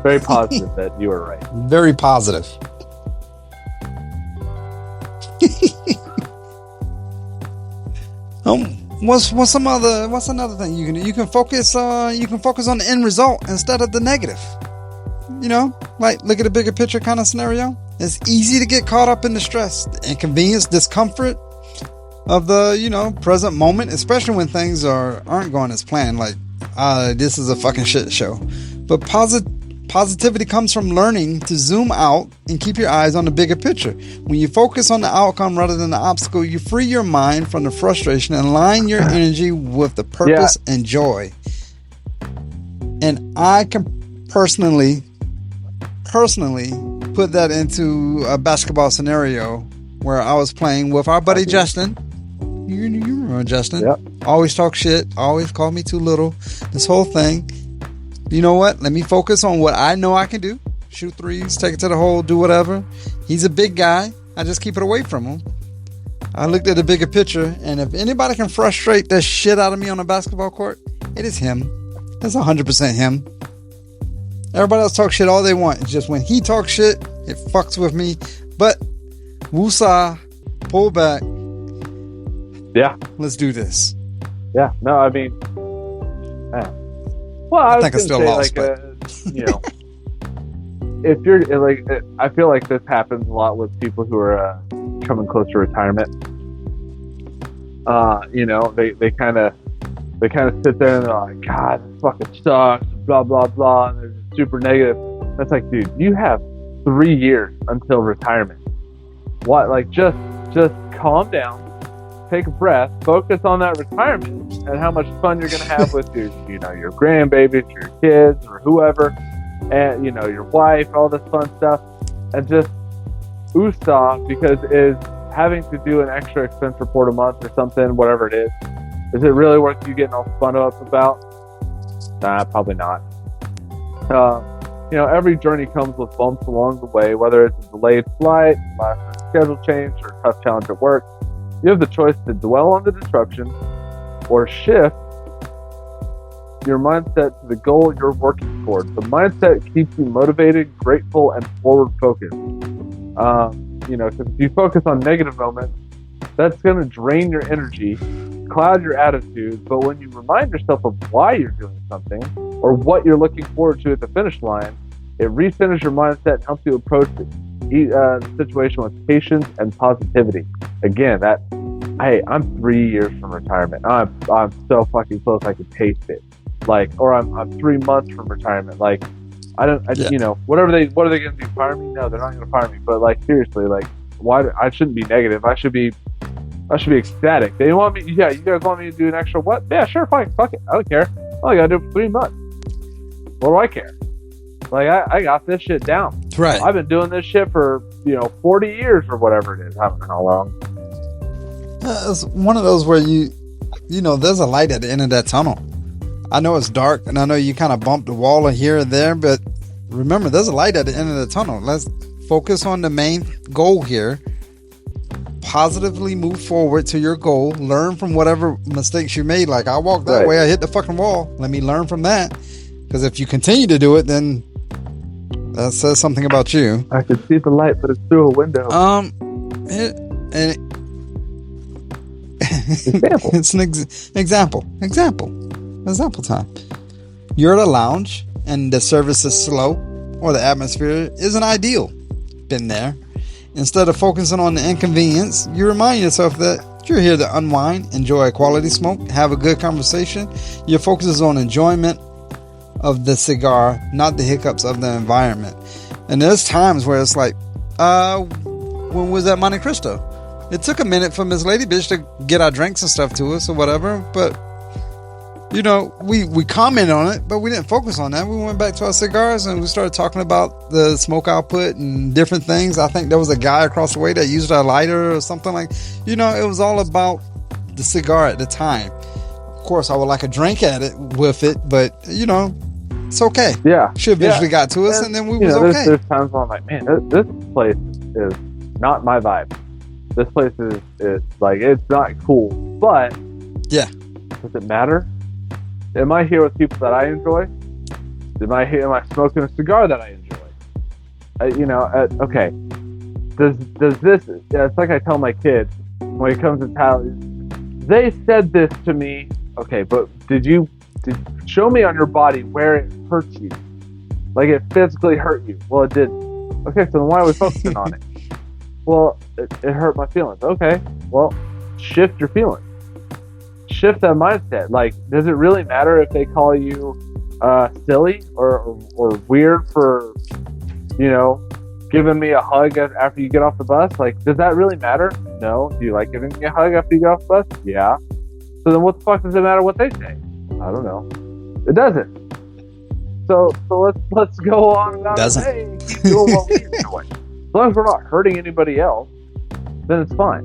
Very positive that you were right. Very positive. What's another thing you can do? You can focus on the end result instead of the negative. Like, look at a bigger picture kind of scenario. It's easy to get caught up in the stress, the inconvenience, discomfort of the, present moment, especially when things aren't going as planned. Like, this is a fucking shit show. But positivity comes from learning to zoom out and keep your eyes on the bigger picture. When you focus on the outcome rather than the obstacle, you free your mind from the frustration and align your energy with the purpose and joy. And I can personally put that into a basketball scenario where I was playing with our buddy Justin. You remember Justin? Yep. Always talk shit. Always call me too little. This whole thing. You know what? Let me focus on what I know I can do. Shoot threes, take it to the hole, do whatever. He's a big guy. I just keep it away from him. I looked at the bigger picture, and if anybody can frustrate the shit out of me on a basketball court, it is him. It's 100% him. Everybody else talks shit all they want. It's just when he talks shit, it fucks with me. But woosah, pull back. Yeah. Let's do this. Yeah. No, I mean, well, I think I still lost, but if you're like, I feel like this happens a lot with people who are coming close to retirement. They kind of sit there and they're like, God, this fucking sucks, blah blah blah, and they're just super negative. That's like, dude, you have 3 years until retirement. What? Like, just calm down, take a breath, focus on that retirement and how much fun you're gonna have with your grandbabies, your kids, or whoever, and your wife, all this fun stuff, and just woosah, because is having to do an extra expense report a month or something, whatever it is it really worth you getting all spun up about? Nah, probably not. Every journey comes with bumps along the way, whether it's a delayed flight, last minute schedule change, or a tough challenge at work. You have the choice to dwell on the disruption or shift your mindset to the goal you're working towards. The mindset keeps you motivated, grateful, and forward focused. Because if you focus on negative moments, that's going to drain your energy, cloud your attitude. But when you remind yourself of why you're doing something or what you're looking forward to at the finish line, it recenters your mindset and helps you approach the situation with patience and positivity. Again, I'm 3 years from retirement. I'm so fucking close. I could taste it. Or I'm 3 months from retirement. What are they going to do? Fire me? No, they're not going to fire me. But seriously, why? I shouldn't be negative. I should be ecstatic. They want me. Yeah, you guys want me to do an extra what? Yeah, sure, fine, fuck it. I don't care. All I gotta do it for 3 months. What do I care? I got this shit down. Right. I've been doing this shit for 40 years or whatever it is. I don't know how long. It's one of those where there's a light at the end of that tunnel. I know it's dark, and I know you kind of bump the wall here or there, but remember, there's a light at the end of the tunnel. Let's focus on the main goal here. Positively move forward to your goal. Learn from whatever mistakes you made. I walked that way, I hit the fucking wall. Let me learn from that. Because if you continue to do it, then that says something about you. I could see the light, but it's through a window. It's an example time. You're at a lounge and the service is slow or the atmosphere isn't ideal. Been there. Instead of focusing on the inconvenience, you remind yourself that you're here to unwind, enjoy a quality smoke, have a good conversation. Your focus is on enjoyment of the cigar, not the hiccups of the environment. And there's times where it's when was that Monte Cristo? It took a minute for Miss Lady Bitch to get our drinks and stuff to us or whatever, but we commented on it, but we didn't focus on that. We went back to our cigars and we started talking about the smoke output and different things. I think there was a guy across the way that used a lighter or something it was all about the cigar at the time. Of course, I would like a drink with it, but it's okay. Yeah. She eventually got to us and then we was okay. There's times where I'm like, man, this place is not my vibe. This place is it's not cool, but yeah. Does it matter? Am I here with people that I enjoy? Am I smoking a cigar that I enjoy? Okay. Does this? Yeah, it's like I tell my kids when it comes to town. They said this to me. Okay, but did show me on your body where it hurts you? It physically hurt you? Well, it didn't. Okay, so then why are we focusing on it? Well, it hurt my feelings. Okay, well, shift your feelings. Shift that mindset. Does it really matter if they call you silly or weird for giving me a hug after you get off the bus? Does that really matter? No. Do you like giving me a hug after you get off the bus? Yeah. So then what the fuck does it matter what they say? I don't know. It doesn't. So let's go on about doesn't. Hey, keep doing what we enjoy. As long as we're not hurting anybody else, then it's fine.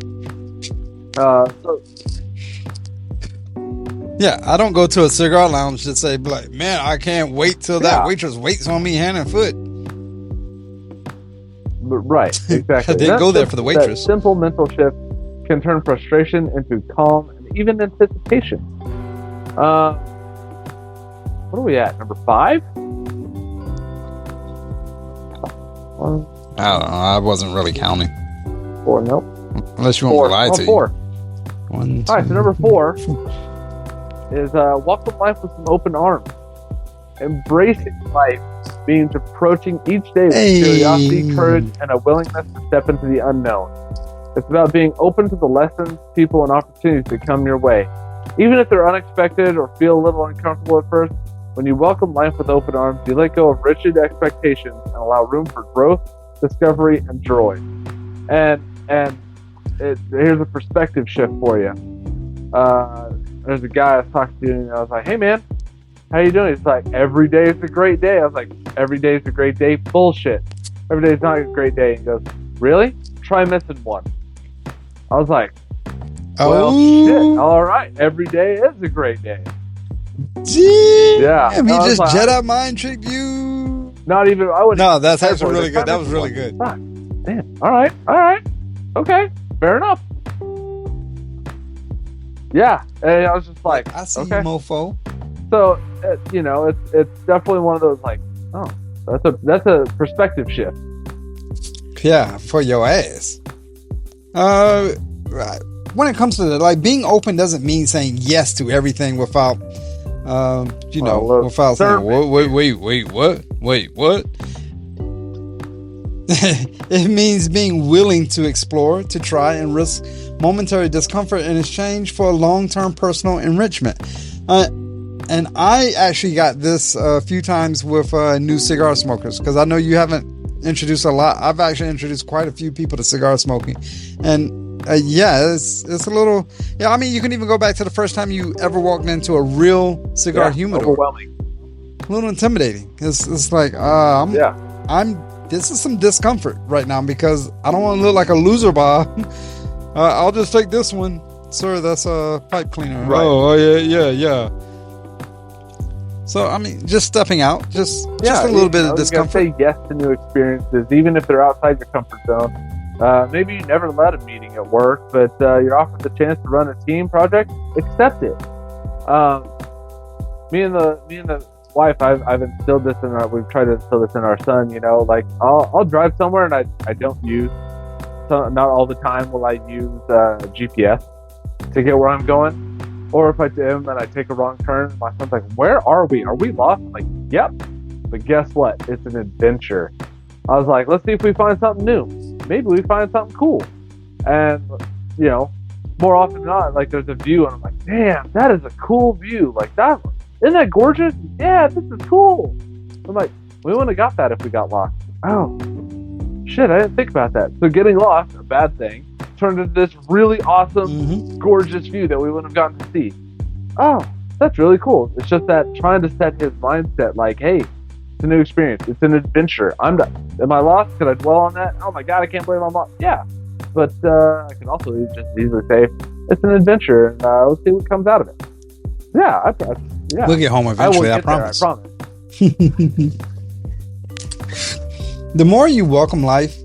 Yeah, I don't go to a cigar lounge to say, man, I can't wait till that waitress waits on me hand and foot. Right, exactly. I didn't go there for the waitress. That simple mental shift can turn frustration into calm and even anticipation. What are we at? Number 5? I don't know. I wasn't really counting. 4, nope. Unless you want me to lie to you. 4. 1, 2, all right, so number 4 is welcome life with some open arms. Embracing life means approaching each day with curiosity, courage, and a willingness to step into the unknown. It's about being open to the lessons, people, and opportunities that come your way. Even if they're unexpected or feel a little uncomfortable at first, when you welcome life with open arms, you let go of rigid expectations and allow room for growth, discovery, and joy. And here's a perspective shift for you. There's a guy I was talking to, and I was like, hey man, how you doing? He's like, every day is a great day. I was like, every day is a great day? Bullshit. Every day is not a great day. He goes, really? Try missing one. I was like, well, shit. All right. Every day is a great day. Gee, yeah. He just Jedi mind tricked you. Not even, I wouldn't. No, that's actually really good. That was really good. Man. All right. Okay. Fair enough. Yeah. And I was just like, I see okay. you, mofo. So it's definitely one of those like, oh, that's a perspective shift. Yeah, for your ass. When it comes to like being open doesn't mean saying yes to everything without, without saying, wait, what? It means being willing to explore, to try, and risk momentary discomfort in exchange for long-term personal enrichment. And I actually got this a few times with new cigar smokers, because I know you haven't introduced a lot. I've actually introduced quite a few people to cigar smoking, and it's a little. Yeah, I mean, you can even go back to the first time you ever walked into a real cigar humidor. Overwhelming. A little intimidating. It's like this is some discomfort right now because I don't want to look like a loser, Bob. I'll just take this one, sir. That's a pipe cleaner. Right. Oh yeah. So I mean, just stepping out, just a little bit of discomfort. You gotta say yes to new experiences, even if they're outside your comfort zone. Maybe you never led a meeting at work, but you're offered the chance to run a team project. Accept it. Me and the wife, I've instilled this we've tried to instill this in our son. Like I'll drive somewhere and I don't use. So not all the time will I use GPS to get where I'm going. Or if I do and I take a wrong turn, my son's like, "Where are we? Are we lost?" I'm like, "Yep." But guess what? It's an adventure. I was like, "Let's see if we find something new. Maybe we find something cool." And more often than not, like there's a view, and I'm like, "Damn, that is a cool view. Like that, isn't that gorgeous? Yeah, this is cool." I'm like, "We wouldn't have got that if we got lost." Oh, shit! I didn't think about that. So getting lost, a bad thing, turned into this really awesome, gorgeous view that we wouldn't have gotten to see. Oh, that's really cool. It's just that trying to set his mindset like, hey, it's a new experience. It's an adventure. Am I lost? Could I dwell on that? Oh my God, I can't believe I'm lost. Yeah. But I can also just easily say, it's an adventure, and let's see what comes out of it. Yeah. We'll get home eventually, I promise. There, I promise. The more you welcome life,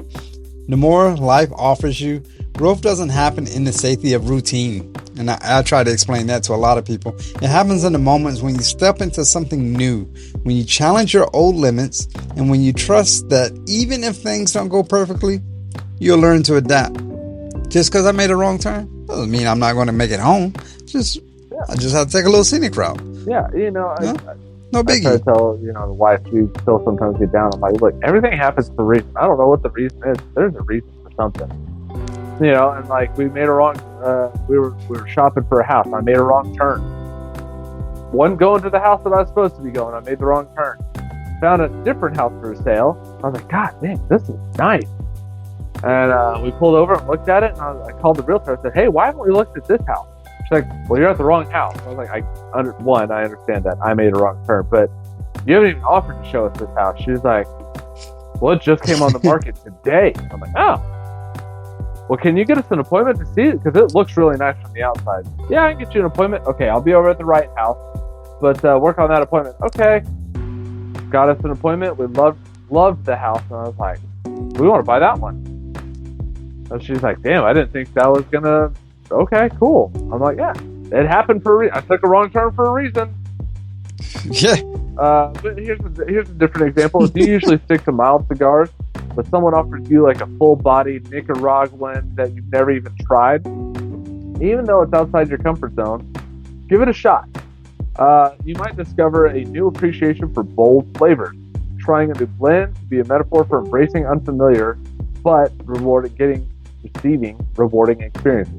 the more life offers you. Growth doesn't happen in the safety of routine. And I try to explain that to a lot of people. It happens in the moments when you step into something new, when you challenge your old limits, and when you trust that even if things don't go perfectly, you'll learn to adapt. Just because I made a wrong turn doesn't mean I'm not going to make it home. I just have to take a little scenic route. Yeah, no biggie. I try to tell, the wife, she still sometimes get down. I'm like, look, everything happens for a reason. I don't know what the reason is. There's a reason for something. And like we made a wrong, we were shopping for a house. I made a wrong turn. Wasn't going to the house that I was supposed to be going. I made the wrong turn. Found a different house for sale. I was like, God dang, this is nice. And we pulled over and looked at it. And I called the realtor. I said, hey, why haven't we looked at this house? She's like, well, you're at the wrong house. I was like, I understand that. I made a wrong turn. But you haven't even offered to show us this house. She was like, well, it just came on the market today. I'm like, oh. Well, can you get us an appointment to see it? Because it looks really nice from the outside. Yeah, I can get you an appointment. Okay, I'll be over at the right house. But work on that appointment. Okay. Got us an appointment. We loved the house. And I was like, we want to buy that one. And she's like, damn, I didn't think that was going to... Okay, cool. I'm like, yeah, it happened for a reason. I took a wrong turn for a reason. Yeah. But here's a different example. If you usually stick to mild cigars, but someone offers you like a full-bodied Nicaraguan that you've never even tried, even though it's outside your comfort zone, give it a shot. You might discover a new appreciation for bold flavors. Trying a new blend to be a metaphor for embracing unfamiliar, but receiving rewarding experiences.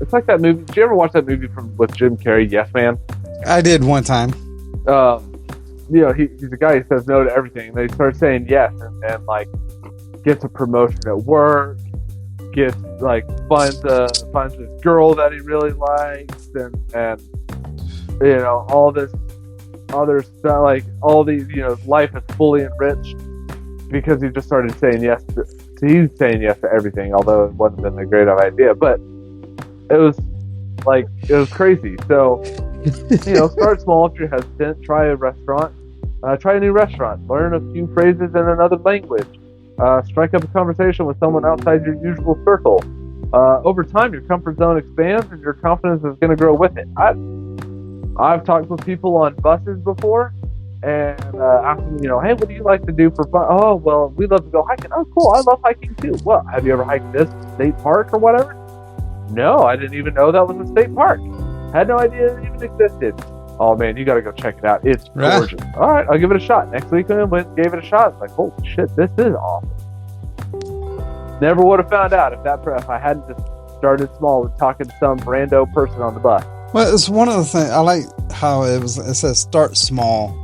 It's like that movie. Did you ever watch that movie with Jim Carrey, Yes Man? I did one time. He's a guy who says no to everything. And then he starts saying yes, and like gets a promotion at work, finds this girl that he really likes, and all this other stuff, like all these, life is fully enriched because he just started saying yes to. He's saying yes to everything, although it wasn't been a great idea, but it was crazy. So, start small if you're hesitant. Try a restaurant. Try a new restaurant. Learn a few phrases in another language. Strike up a conversation with someone outside your usual circle. Over time, your comfort zone expands and your confidence is going to grow with it. I've talked with people on buses before and asked them, hey, what do you like to do for fun? Oh, well, we love to go hiking. Oh, cool. I love hiking too. Well, have you ever hiked this state park or whatever? No, I didn't even know that was a state park. Had no idea it even existed. Oh, man, you got to go check it out. It's gorgeous. Right. All right, I'll give it a shot. Next week, I went gave it a shot. It's like, holy shit, this is awesome. Never would have found out if I hadn't just started small with talking to some rando person on the bus. Well, it's one of the things I like how it says start small,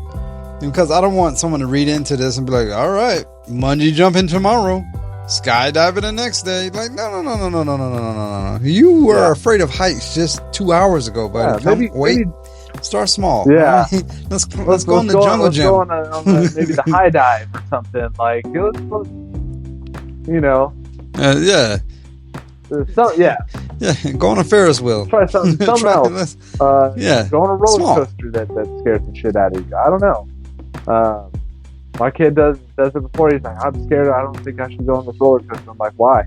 because I don't want someone to read into this and be like, all right, bungee jumping tomorrow, skydiving the next day. Like, no. You were afraid of heights just 2 hours ago, buddy. Maybe start small. Yeah. Right? Let's go on the jungle gym. Let's go on maybe the high dive or something. Like, yeah. Yeah, go on a Ferris wheel. Try something else. Go on a roller coaster that scares the shit out of you. I don't know. My kid does it before. He's like, I'm scared. I don't think I should go on this roller coaster. I'm like, why?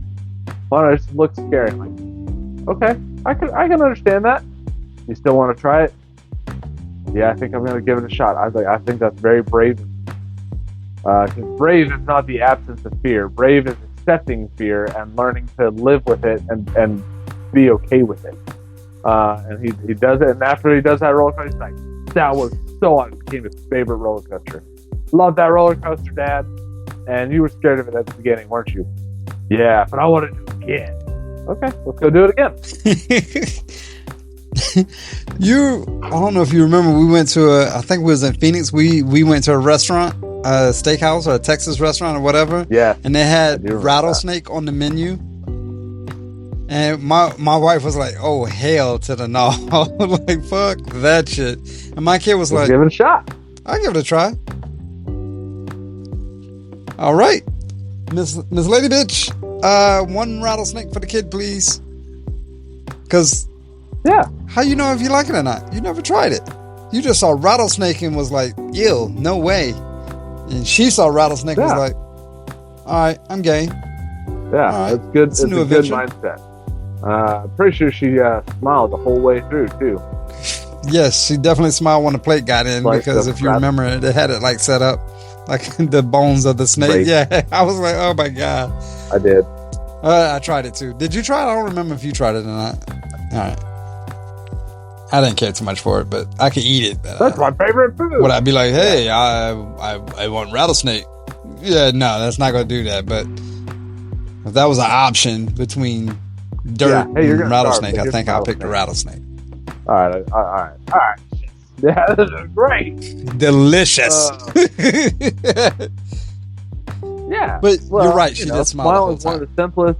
Why don't it just look scary? I'm like, okay, I can understand that. You still want to try it? Yeah, I think I'm going to give it a shot. I was like, I think that's very brave. Because brave is not the absence of fear. Brave is accepting fear and learning to live with it and be okay with it. And he does it, and after he does that roller coaster, he's like, that was so awesome. It became his favorite roller coaster. Love that roller coaster, Dad. And you were scared of it at the beginning, weren't you? Yeah, but I want to do it again. Okay, let's go do it again. I don't know if you remember, we went to I think it was in Phoenix. We went to a restaurant, a steakhouse or a Texas restaurant or whatever. Yeah. And they had rattlesnake on the menu. And my wife was like, oh, hell to the no. Like, fuck that shit. And my kid was like, give it a shot. I'll give it a try. All right. Miss Lady Bitch, one rattlesnake for the kid, please. Because how you know if you like it or not? You never tried it. You just saw rattlesnake and was like, ew, no way. And she saw rattlesnake and was like, all right, I'm game. Yeah, right. It's good. It's a good mindset. I'm pretty sure she smiled the whole way through too. Yes, she definitely smiled when the plate got in, like, because if you remember, they had it like set up like the bones of the snake. Right. Yeah, I was like, oh my god. I did. I tried it too. Did you try it? I don't remember if you tried it or not. All right. I didn't care too much for it, but I could eat it. That's my favorite food. Would I be like, hey, I want rattlesnake? Yeah, no, that's not going to do that. But if that was an option between dirt and rattlesnake, I think I'll pick the rattlesnake. All right. Yeah, this is great. Delicious. Yeah. But you're right. She did smile the whole time. Is one of the simplest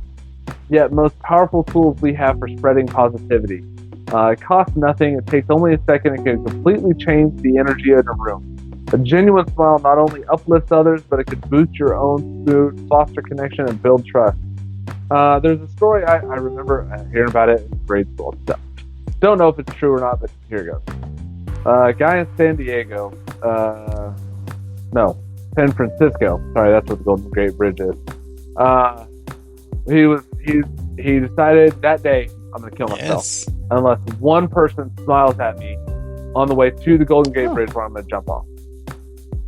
yet most powerful tools we have for spreading positivity. It costs nothing. It takes only a second. It can completely change the energy in a room. A genuine smile not only uplifts others, but it can boost your own mood, foster connection, and build trust. There's a story I remember hearing about it in grade school. So, don't know if it's true or not, but here it goes. A guy in San Francisco. Sorry, that's what the Golden Gate Bridge is. He decided that day, I'm going to kill myself unless one person smiles at me on the way to the Golden Gate Bridge where I'm going to jump off.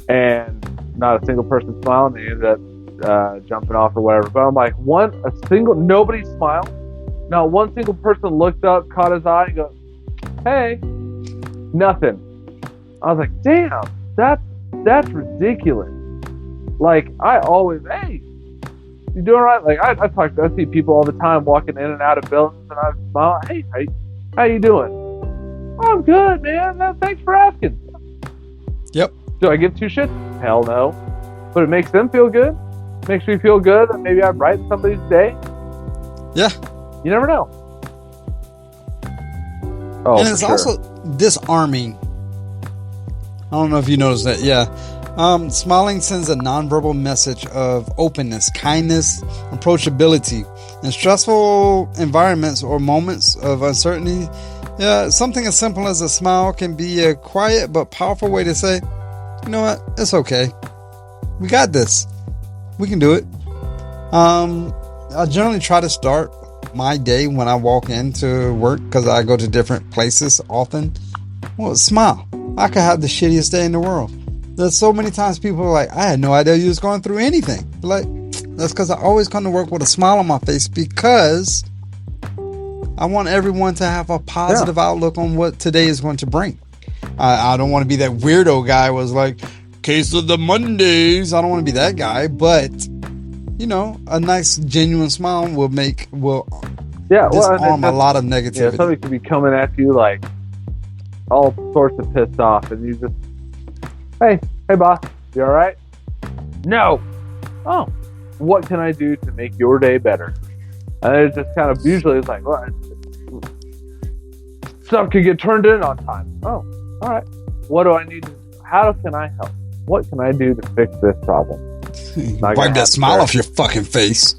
And not a single person smiled, and they ended up jumping off or whatever. But I'm like, nobody smiled. Not one single person looked up, caught his eye, and goes, hey, nothing. I was like, damn, that's ridiculous. Like, I always, hey, you doing all right? Like, I see people all the time walking in and out of buildings, and I smile. Hey, how you doing? Oh, I'm good, man. Thanks for asking. Yep. Do I give two shits? Hell no. But it makes them feel good. Makes me feel good that maybe I brightened somebody's day. Yeah. You never know. Oh, and it's also disarming. I don't know if you noticed that. Yeah. Smiling sends a nonverbal message of openness, kindness, approachability. In stressful environments or moments of uncertainty, something as simple as a smile can be a quiet but powerful way to say, you know what, it's okay. We got this. We can do it. I generally try to start my day when I walk into work, because I go to different places often. Well, smile. I could have the shittiest day in the world. There's so many times people are like, I had no idea you was going through anything. Like, that's because I always come to work with a smile on my face, because I want everyone to have a positive outlook on what today is going to bring. I don't want to be that weirdo guy who was like, case of the Mondays. I don't want to be that guy, but you know, a nice genuine smile will disarm a lot of negativity. Yeah, somebody could be coming at you like all sorts of pissed off, and you just, hey boss, you all right? No. Oh, what can I do to make your day better? And it's just kind of, usually it's like, well, stuff can get turned in on time. Oh, all right. What do I need to, how can I help? What can I do to fix this problem? Wipe that smile off your fucking face.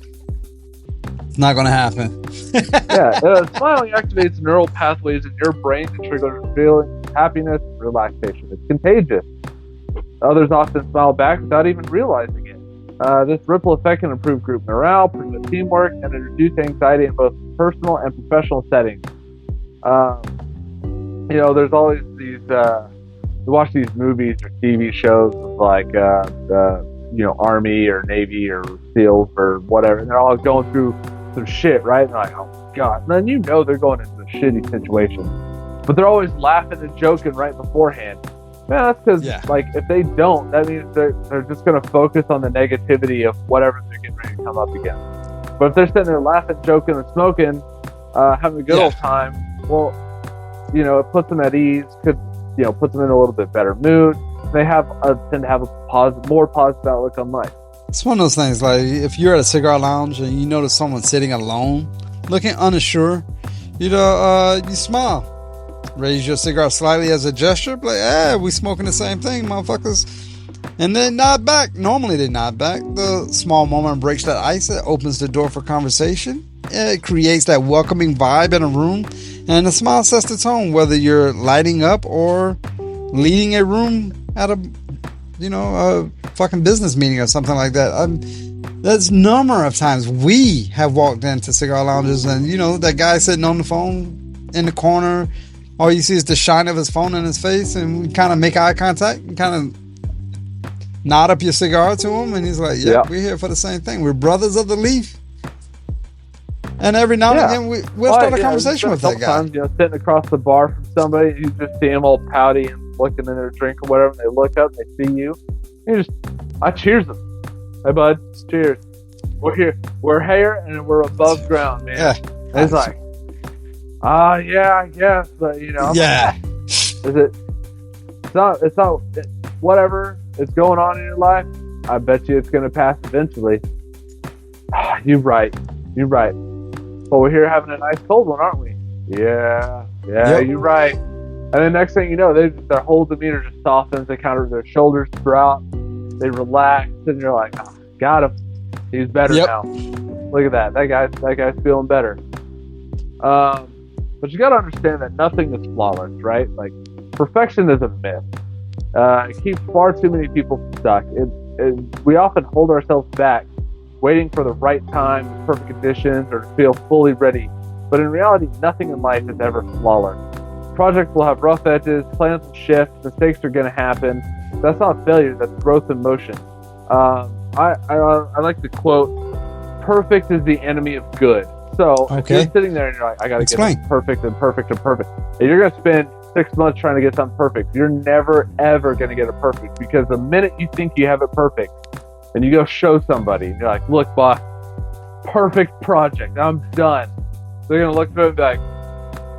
It's not going to happen. Smiling activates neural pathways in your brain to trigger feelings of happiness and relaxation. It's contagious. Others often smile back without even realizing it. This ripple effect can improve group morale, promote teamwork, and reduce anxiety in both personal and professional settings. You know, there's always these, you watch these movies or TV shows of like, you know, Army or Navy or SEALs or whatever, and they're all going through some shit, right? And they're like, oh God. And then you know they're going into a shitty situation. But they're always laughing and joking right beforehand. Man, that's because, like, if they don't, that means they're just going to focus on the negativity of whatever they're getting ready to come up against. But if they're sitting there laughing, joking, and smoking, having a good old time, well, you know, it puts them at ease, could, you know, puts them in a little bit better mood. They tend to have a more positive outlook on life. It's one of those things, like, if you're at a cigar lounge and you notice someone sitting alone, looking unsure, you know, you smile. Raise your cigar slightly as a gesture, like, hey, we smoking the same thing, motherfuckers. And then nod back. Normally they nod back. The small moment breaks that ice. It opens the door for conversation. It creates that welcoming vibe in a room. And the smile sets the tone, whether you're lighting up or leading a room at a, you know, a fucking business meeting or something like that. There's a number of times we have walked into cigar lounges and, you know, that guy sitting on the phone in the corner, all you see is the shine of his phone in his face, and we kind of make eye contact and kind of nod up your cigar to him, and he's like, we're here for the same thing. We're brothers of the leaf. And every now and again, we'll start a conversation with that guy. Sometimes, you know, sitting across the bar from somebody, you just see them all pouty and looking in their drink or whatever, and they look up, and they see you. And I cheers them. Hey, bud, cheers. We're here. We're here, and we're above ground, man. Yeah. And it's like, yeah, I guess, but, you know. It's not, whatever is going on in your life, I bet you it's going to pass eventually. You're right. Well, we're here having a nice cold one, aren't we? Yeah, You're right. And the next thing you know, their whole demeanor just softens. They kind of, their shoulders drop. They relax, and you're like, oh, got him. He's better now. Look at that. That guy's feeling better. But you got to understand that nothing is flawless, right? Like, perfection is a myth. It keeps far too many people stuck. We often hold ourselves back, waiting for the right time, perfect conditions, or to feel fully ready. But in reality, nothing in life is ever flawless. Projects will have rough edges, plans will shift, mistakes are going to happen. That's not failure, that's growth in motion. I like to quote, perfect is the enemy of good. So if you're sitting there and you're like, I got to get it perfect and perfect and perfect, and you're going to spend 6 months trying to get something perfect, you're never, ever going to get it perfect, because the minute you think you have it perfect and you go show somebody, and you're like, look, boss, perfect project, I'm done. They're going to look through it and be like,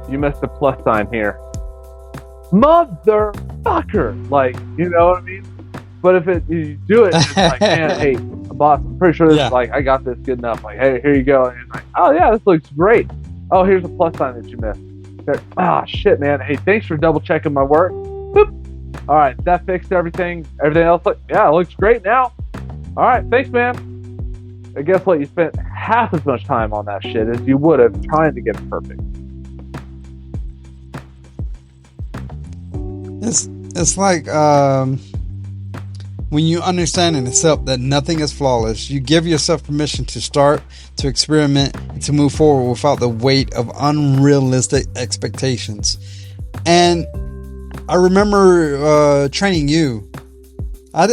you missed a plus sign here. Motherfucker! Like, you know what I mean? But if you do it, it's like, man, hey, boss, I'm pretty sure this is like, I got this good enough. Like, hey, here you go. And it's like, oh yeah, this looks great. Oh, here's a plus sign that you missed. Shit, man. Hey, thanks for double checking my work. Boop. All right, that fixed everything. Everything else, it looks great now. All right, thanks, man. And guess what? You spent half as much time on that shit as you would have trying to get it perfect. It's like when you understand and accept that nothing is flawless, you give yourself permission to start, to experiment, and to move forward without the weight of unrealistic expectations. And I remember training you. I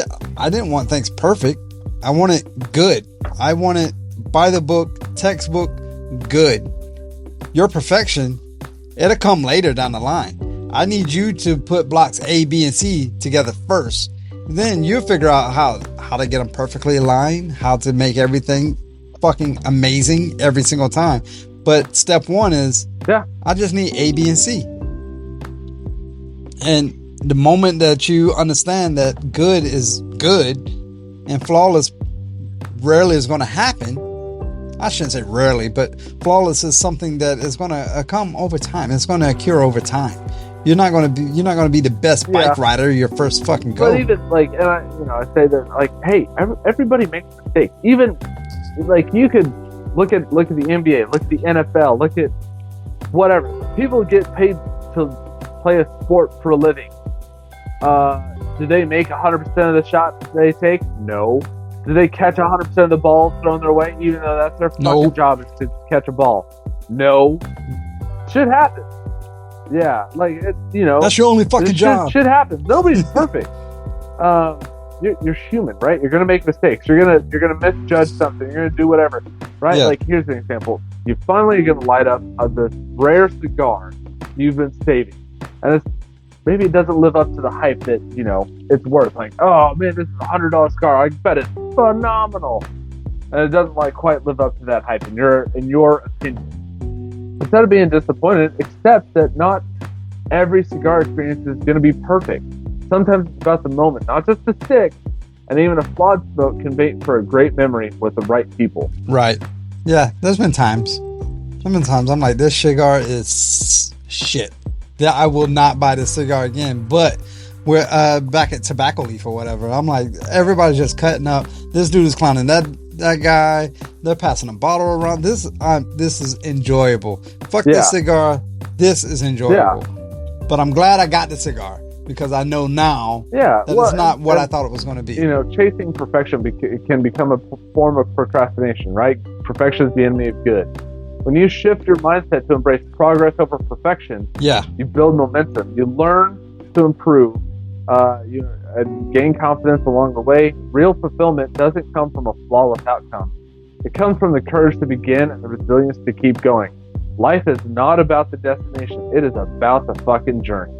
didn't want things perfect. I wanted good. I wanted by the book, textbook, good. Your perfection, it'll come later down the line. I need you to put blocks A, B, and C together first. Then you'll figure out how to get them perfectly aligned, how to make everything fucking amazing every single time. But step one is, I just need A, B, and C. And the moment that you understand that good is good and flawless rarely is going to happen, I shouldn't say rarely, but flawless is something that is going to come over time. It's going to occur over time. You're not going to be the best bike rider your first fucking go. But even like, and I say that like, hey, everybody makes mistakes. Even like you could look at the NBA, look at the NFL, look at whatever. People get paid to play a sport for a living. Do they make 100% of the shots they take? No. Do they catch 100% of the balls thrown their way, even though that's their fucking job is to catch a ball? No. Shit happens. Yeah, like that's your only fucking job. Shit happens. Nobody's perfect. You're human, right? You're gonna make mistakes. You're gonna misjudge something. You're gonna do whatever, right? Yeah. Like here's an example. You finally are gonna light up this rare cigar you've been saving, and maybe it doesn't live up to the hype that it's worth. Like, oh man, this is $100 cigar. I bet it's phenomenal, and it doesn't like quite live up to that hype in your opinion. Instead of being disappointed, accept that not every cigar experience is going to be perfect. Sometimes it's about the moment, not just the stick, and even a flawed smoke can make for a great memory with the right people. Right. Yeah, there's been times. I'm like, this cigar is shit. That I will not buy this cigar again. But we're back at Tobacco Leaf or whatever. I'm like, everybody's just cutting up. This dude is clowning that guy. They're passing a bottle around. This is enjoyable. Fuck this cigar. This is enjoyable. Yeah. But I'm glad I got the cigar because I know now that it's not what I thought it was going to be. Chasing perfection can become a form of procrastination, right? Perfection is the enemy of good. When you shift your mindset to embrace progress over perfection, you build momentum. You learn to improve. You gain confidence along the way. Real fulfillment doesn't come from a flawless outcome. It comes from the courage to begin and the resilience to keep going. Life is not about the destination. It is about the fucking journey.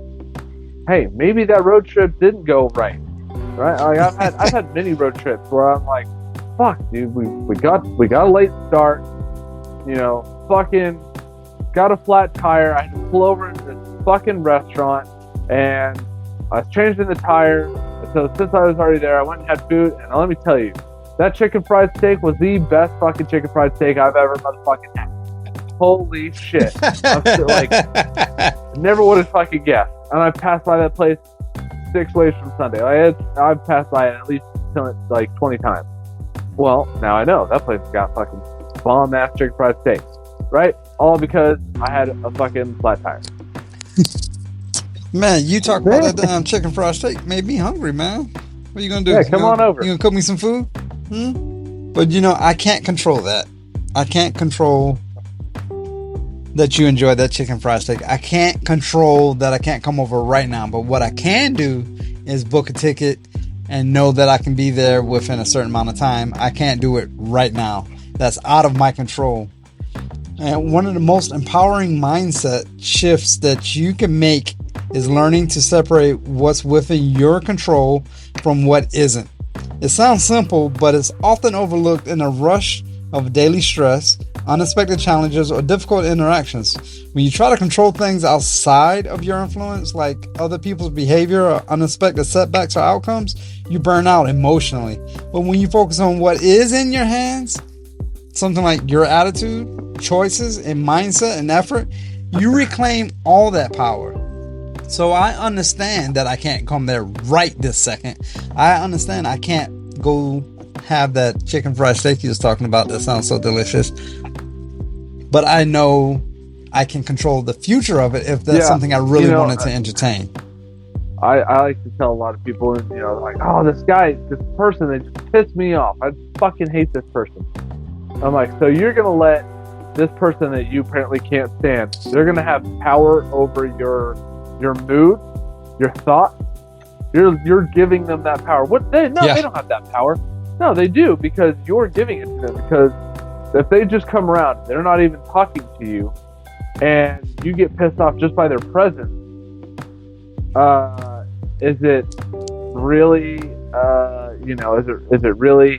Hey, maybe that road trip didn't go right? Like I've had many road trips where I'm like, fuck, dude, we got a late start. Fucking got a flat tire. I had to pull over into this fucking restaurant, and I was changing the tire. So since I was already there, I went and had food, and let me tell you, that chicken fried steak was the best fucking chicken fried steak I've ever motherfucking had. Holy shit. I'm still like, never would have fucking guessed. And I passed by that place 6 ways from Sunday. I've passed by it at least like 20 times. Well, now I know that place got fucking bomb ass chicken fried steak, right? All because I had a fucking flat tire. Man, you talk about that chicken fried steak made me hungry, man. What are you gonna do? Yeah, come on over. You gonna cook me some food? But I can't control that. I can't control that you enjoy that chicken fried steak. I can't control that I can't come over right now. But what I can do is book a ticket and know that I can be there within a certain amount of time. I can't do it right now. That's out of my control. And one of the most empowering mindset shifts that you can make is learning to separate what's within your control from what isn't. It sounds simple, but it's often overlooked in a rush of daily stress, unexpected challenges, or difficult interactions. When you try to control things outside of your influence, like other people's behavior or unexpected setbacks or outcomes, you burn out emotionally. But when you focus on what is in your hands, something like your attitude, choices, and mindset and effort, you reclaim all that power. So I understand that I can't come there right this second. I understand I can't go have that chicken fried steak you was talking about that sounds so delicious. But I know I can control the future of it if that's something I really wanted to entertain. I like to tell a lot of people, like, oh, this person, they just pissed me off. I fucking hate this person. I'm like, so you're going to let this person that you apparently can't stand, they're going to have power over your mood, your thoughts, you're giving them that power. They don't have that power. No, they do, because you're giving it to them. Because if they just come around, they're not even talking to you, and you get pissed off just by their presence, is it really, is it really,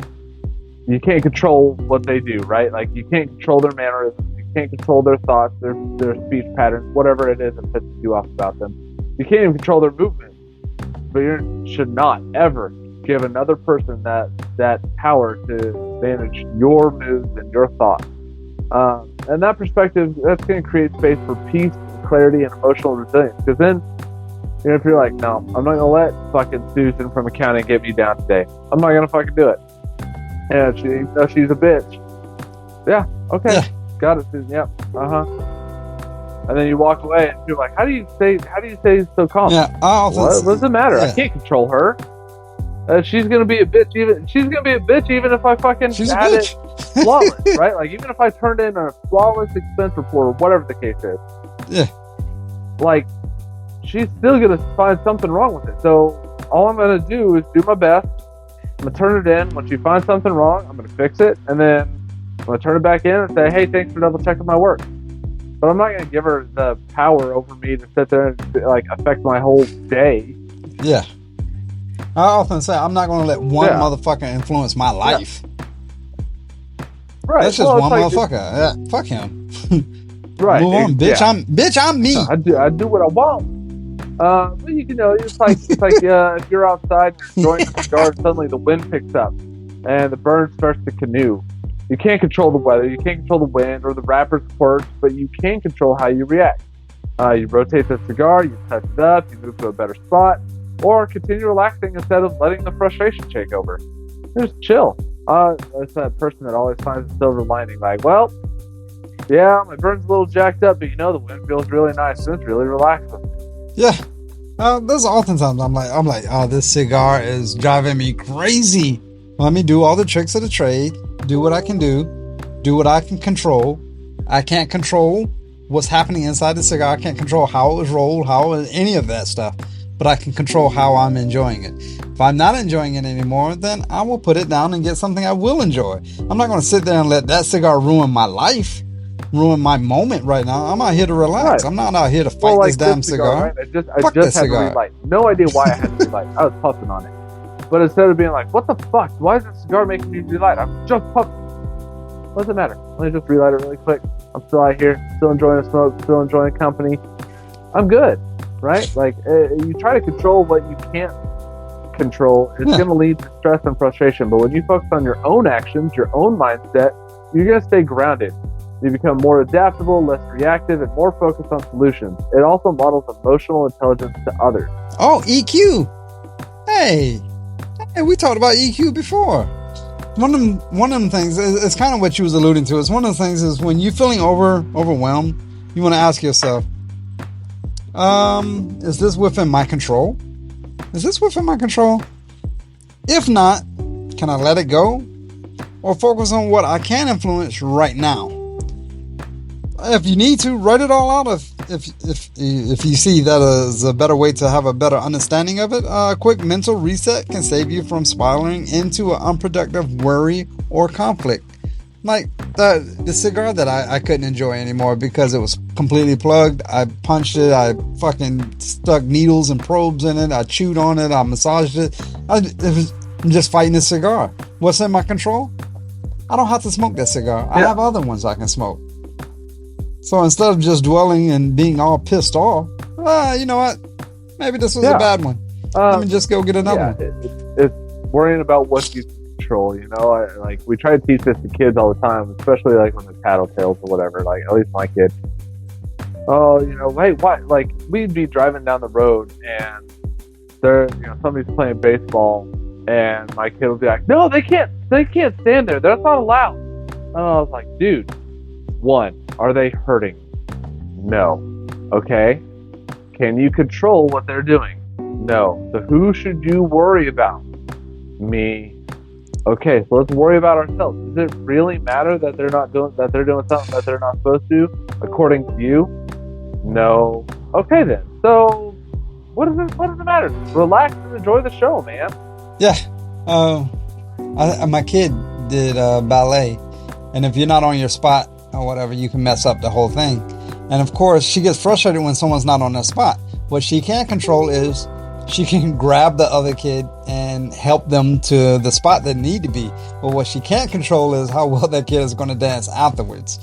you can't control what they do, right? Like, you can't control their mannerisms, you can't control their thoughts, their speech patterns, whatever it is that pisses you off about them. You can't even control their movement. But you should not ever give another person that power to manage your moods and your thoughts. And that perspective, that's going to create space for peace, clarity, and emotional resilience. Because then, if you're like, no, I'm not going to let fucking Susan from accounting get me down today. I'm not going to fucking do it. And she's a bitch. Yeah, okay. Yeah. Got it, Susan. Yep. And then you walk away and you're like, how do you say so calm? Yeah, what does it matter? Yeah. I can't control her. She's gonna be a bitch even if I fucking had it flawless, right? Like, even if I turned in a flawless expense report or whatever the case is. Yeah. Like, she's still gonna find something wrong with it. So all I'm gonna do is do my best. I'm gonna turn it in. When she finds something wrong, I'm gonna fix it, and then I'm gonna turn it back in and say, hey, thanks for double checking my work. But I'm not going to give her the power over me to sit there and, like, affect my whole day. Yeah. I often say I'm not going to let one motherfucker influence my life. Yeah. Right. That's just one motherfucker. Yeah. Fuck him. Right. Move on, bitch. Yeah. I'm me. I do what I want. But it's like if you're outside and you're enjoying a cigar, suddenly the wind picks up and the bird starts to canoe. You can't control the weather, you can't control the wind or the wrapper's quirks, but you can control how you react. You rotate the cigar, you touch it up, you move to a better spot, or continue relaxing instead of letting the frustration take over. Just chill. That's that person that always finds a silver lining. Like, well, yeah, my burn's a little jacked up, but the wind feels really nice and it's really relaxing. Yeah. There's oftentimes I'm like, oh, this cigar is driving me crazy. Let me do all the tricks of the trade. Do what I can do what I can control. I can't control what's happening inside the cigar. I can't control how it was rolled, any of that stuff, but I can control how I'm enjoying it. If I'm not enjoying it anymore, then I will put it down and get something I will enjoy. I'm not going to sit there and let that cigar ruin my life, ruin my moment right now. I'm out here to relax. Right. I'm not out here to fight this damn cigar. Right? I just had to relight. No idea why I had to relight. I was puffing on it. But instead of being like, what the fuck? Why is this cigar making me relight? I'm just pumping. What does it matter? Let me just relight it really quick. I'm still out here, still enjoying the smoke, still enjoying the company. I'm good, right? Like, you try to control what you can't control. It's going to lead to stress and frustration. But when you focus on your own actions, your own mindset, you're going to stay grounded. You become more adaptable, less reactive, and more focused on solutions. It also models emotional intelligence to others. Oh, EQ. Hey, we talked about EQ before. One of them things is kind of what you was alluding to. It's one of the things is when you're feeling overwhelmed, you want to ask yourself, is this within my control? Is this within my control? If not, can I let it go? Or focus on what I can influence right now? If you need to, write it all out. If you see that is a better way to have a better understanding of it, a quick mental reset can save you from spiraling into an unproductive worry or conflict. Like the cigar that I couldn't enjoy anymore because it was completely plugged. I punched it. I fucking stuck needles and probes in it. I chewed on it. I massaged it. I'm just fighting this cigar. What's in my control? I don't have to smoke that cigar. I have other ones I can smoke. So instead of just dwelling and being all pissed off, you know what? Maybe this was a bad one. Let me just go get another one. It's worrying about what you control, like we try to teach this to kids all the time, especially like when they're tattletales or whatever, like at least my kid. Oh, wait, what? Like we'd be driving down the road and there, somebody's playing baseball and my kid would be like, no, they can't stand there. That's not allowed. And I was like, dude, one, are they hurting? No. Okay. Can you control what they're doing? No. So who should you worry about? Me. Okay, so let's worry about ourselves. Does it really matter that they're doing something that they're not supposed to, according to you? No. Okay then. So What does it matter? Relax and enjoy the show, man. Yeah. My kid did ballet, and if you're not on your spot or whatever, you can mess up the whole thing. And of course, she gets frustrated when someone's not on their spot. What she can't control is she can grab the other kid and help them to the spot they need to be. But what she can't control is how well that kid is going to dance afterwards.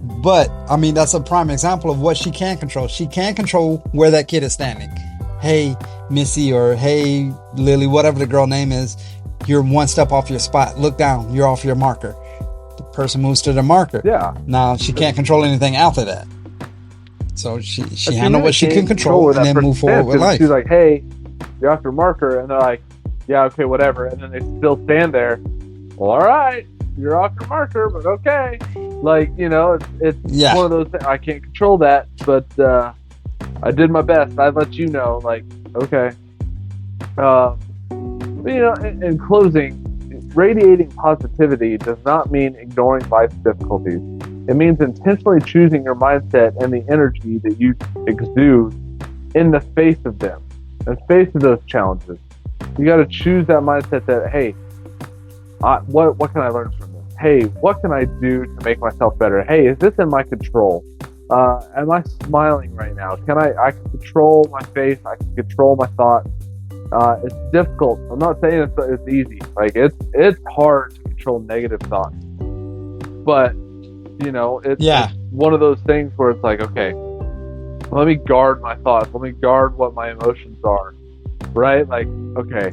But, I mean, that's a prime example of what she can control. She can't control where that kid is standing. Hey, Missy, or hey, Lily, whatever the girl name is, you're one step off your spot. Look down. You're off your marker. The person moves to the marker. Yeah. Now, she can't control anything after that. So she handled what she can control and then move forward with life. She's like, hey, you're off your marker. And they're like, yeah, okay, whatever. And then they still stand there. Well, all right, you're off your marker, but okay. Like, you know, it's one of those things. I can't control that, but I did my best. I let you know, like, okay. But, you know, in closing, radiating positivity does not mean ignoring life's difficulties. It means intentionally choosing your mindset and the energy that you exude in the face of them, in the face of those challenges. You got to choose that mindset that, hey, what can I learn from this? Hey, what can I do to make myself better? Hey, is this in my control? Am I smiling right now? I can control my face. I can control my thoughts. It's difficult. I'm not saying it's easy. Like it's hard to control negative thoughts, but you know, it's one of those things where it's like, okay, let me guard my thoughts. Let me guard what my emotions are. Right? Like, okay,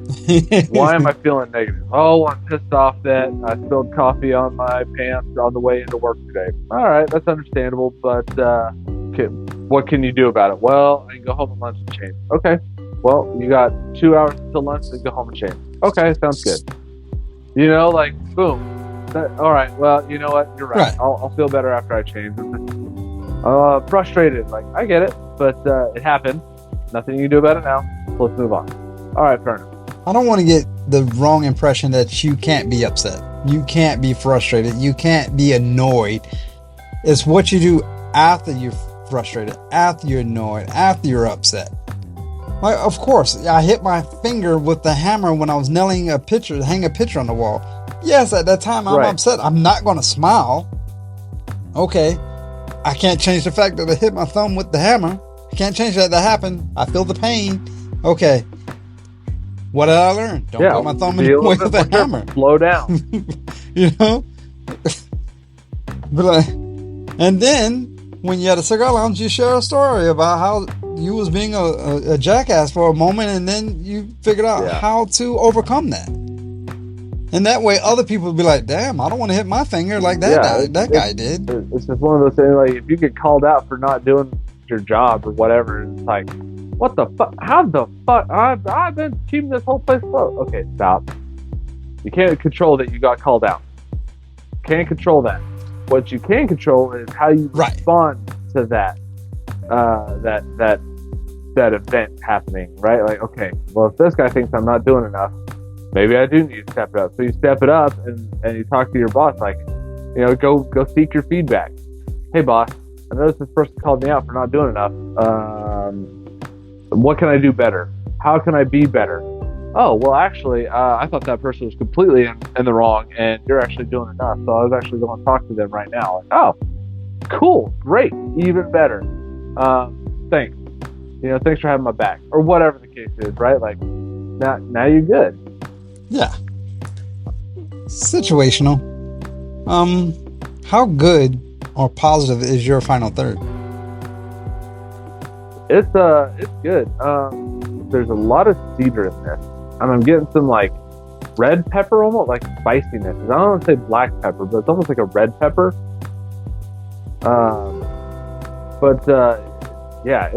why am I feeling negative? Oh, I'm pissed off that I spilled coffee on my pants on the way into work today. All right, that's understandable, but what can you do about it? Well, I can go home at lunch and change. Okay, well, you got 2 hours until lunch to go home and change. Okay, sounds good. You know, like, boom. All right, well, you know what? You're right. I'll feel better after I change. Frustrated. Like, I get it, but it happened. Nothing you can do about it now. So let's move on. All right, fair enough. I don't want to get the wrong impression that you can't be upset. You can't be frustrated. You can't be annoyed. It's what you do after you're frustrated, after you're annoyed, after you're upset. Like, of course, I hit my finger with the hammer when I was hang a picture on the wall. Yes, at that time I'm upset. I'm not going to smile. Okay. I can't change the fact that I hit my thumb with the hammer. I can't change that. That happened. I feel the pain. Okay. What did I learn? Don't put my thumb in the way with the hammer. Slow down. You know? But and then when you're at a cigar lounge, you share a story about how you was being a jackass for a moment, and then you figured out how to overcome that. And that way, other people will be like, "Damn, I don't want to hit my finger like that guy did." It's just one of those things. Like, if you get called out for not doing your job or whatever, it's like, what the fuck? How the fuck? I've been keeping this whole place afloat. Okay, stop. You can't control that you got called out. Can't control that. What you can control is how you respond to that event happening, right? Like, okay, well, if this guy thinks I'm not doing enough, maybe I do need to step it up. So you step it up and you talk to your boss, like, you know, go seek your feedback. Hey, boss, I noticed this person called me out for not doing enough. What can I do better? How can I be better? Oh, well, actually, I thought that person was completely in the wrong, and you're actually doing enough. So I was actually going to talk to them right now. Like, oh, cool, great, even better. Thanks. You know, thanks for having my back, or whatever the case is, right? Like, now you're good. Yeah. Situational. How good or positive is your final third? It's good. There's a lot of cedar in this, and I'm getting some like red pepper, almost like spiciness. I don't want to say black pepper, but it's almost like a red pepper. Yeah,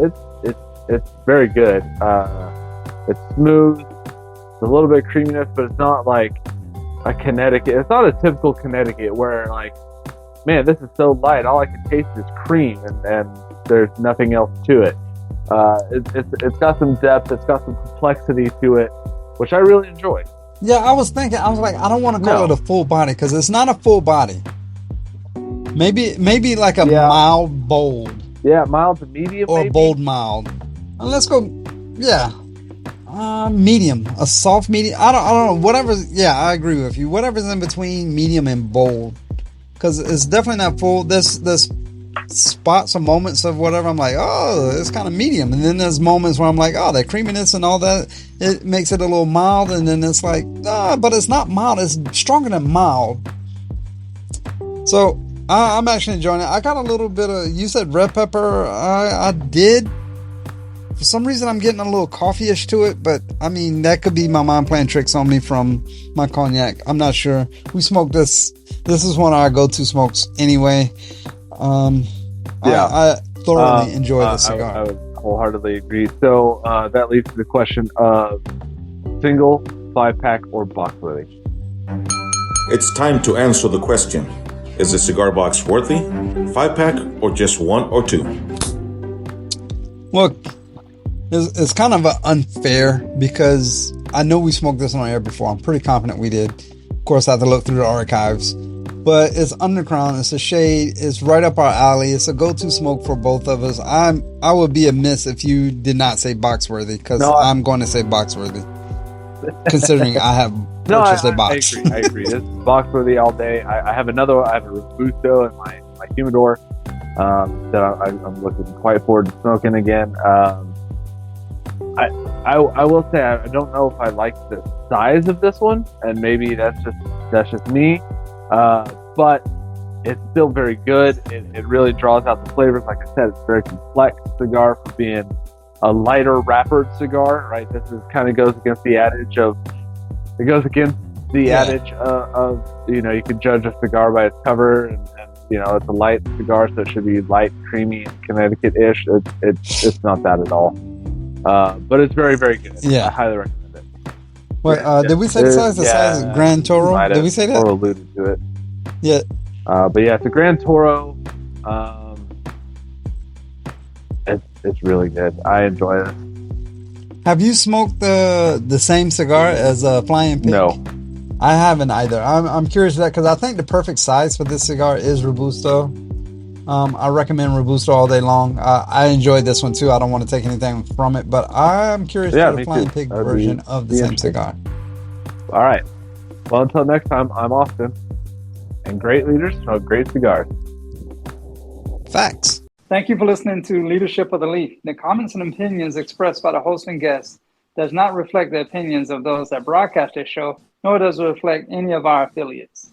it's very good. It's smooth. It's a little bit of creaminess, but it's not like a Connecticut. It's not a typical Connecticut where, like, man, this is so light. All I can taste is cream, and there's nothing else to it. It's got some depth. It's got some complexity to it, which I really enjoy. Yeah, I was like, I don't want to call it a full body, because it's not a full body. Maybe like a mild bold. Yeah, mild to medium. Or maybe. bold mild. And let's go Yeah. Medium, a soft medium. I don't know. Whatever. Yeah, I agree with you. Whatever's in between medium and bold, because it's definitely not full. There's spots or moments of whatever. I'm like, oh, it's kind of medium, and then there's moments where I'm like, oh, that creaminess and all that. It makes it a little mild, and then it's like, but it's not mild. It's stronger than mild. So I'm actually enjoying it. I got a little bit of. You said red pepper. I did. For some reason, I'm getting a little coffee-ish to it, but I mean, that could be my mind playing tricks on me from my cognac. I'm not sure. We smoked this. This is one of our go-to smokes anyway. I thoroughly enjoy the cigar. I would wholeheartedly agree. So that leads to the question of single, 5-pack, or box worthy. It's time to answer the question. Is the cigar box worthy, 5-pack, or just 1 or 2? Look, it's kind of unfair because I know we smoked this on air before. I'm pretty confident we did. Of course, I have to look through the archives. But it's Underground. It's a shade. It's right up our alley. It's a go-to smoke for both of us. I would be amiss if you did not say box worthy, because I'm going to say box worthy, considering I have purchased a box. I agree. This is box worthy all day. I have another one. I have a Robusto in my humidor that I'm looking quite forward to smoking again. I will say I don't know if I like the size of this one, and maybe that's just me. But it's still very good. It really draws out the flavors. Like I said, it's a very complex cigar for being a lighter wrappered cigar, right? This is kind of goes against the adage of you can judge a cigar by its cover, and it's a light cigar, so it should be light, creamy, and Connecticut-ish. It's not that at all. But it's very, very good. Yeah. I highly recommend it. Wait, did we say the size? The size is Grand Toro? Did we say that? Or alluded to it. Yeah. But yeah, it's a Grand Toro. It's really good. I enjoy it. Have you smoked the same cigar as Flying Pig? No. I haven't either. I'm curious of that because I think the perfect size for this cigar is Robusto. I recommend Robusto all day long. I enjoyed this one too. I don't want to take anything from it, but I'm curious for the Flying Pig version of the same cigar. All right. Well, until next time, I'm Austin. And great leaders smoke great cigars. Facts. Thank you for listening to Leadership of the Leaf. The comments and opinions expressed by the host and guests does not reflect the opinions of those that broadcast this show, nor does it reflect any of our affiliates.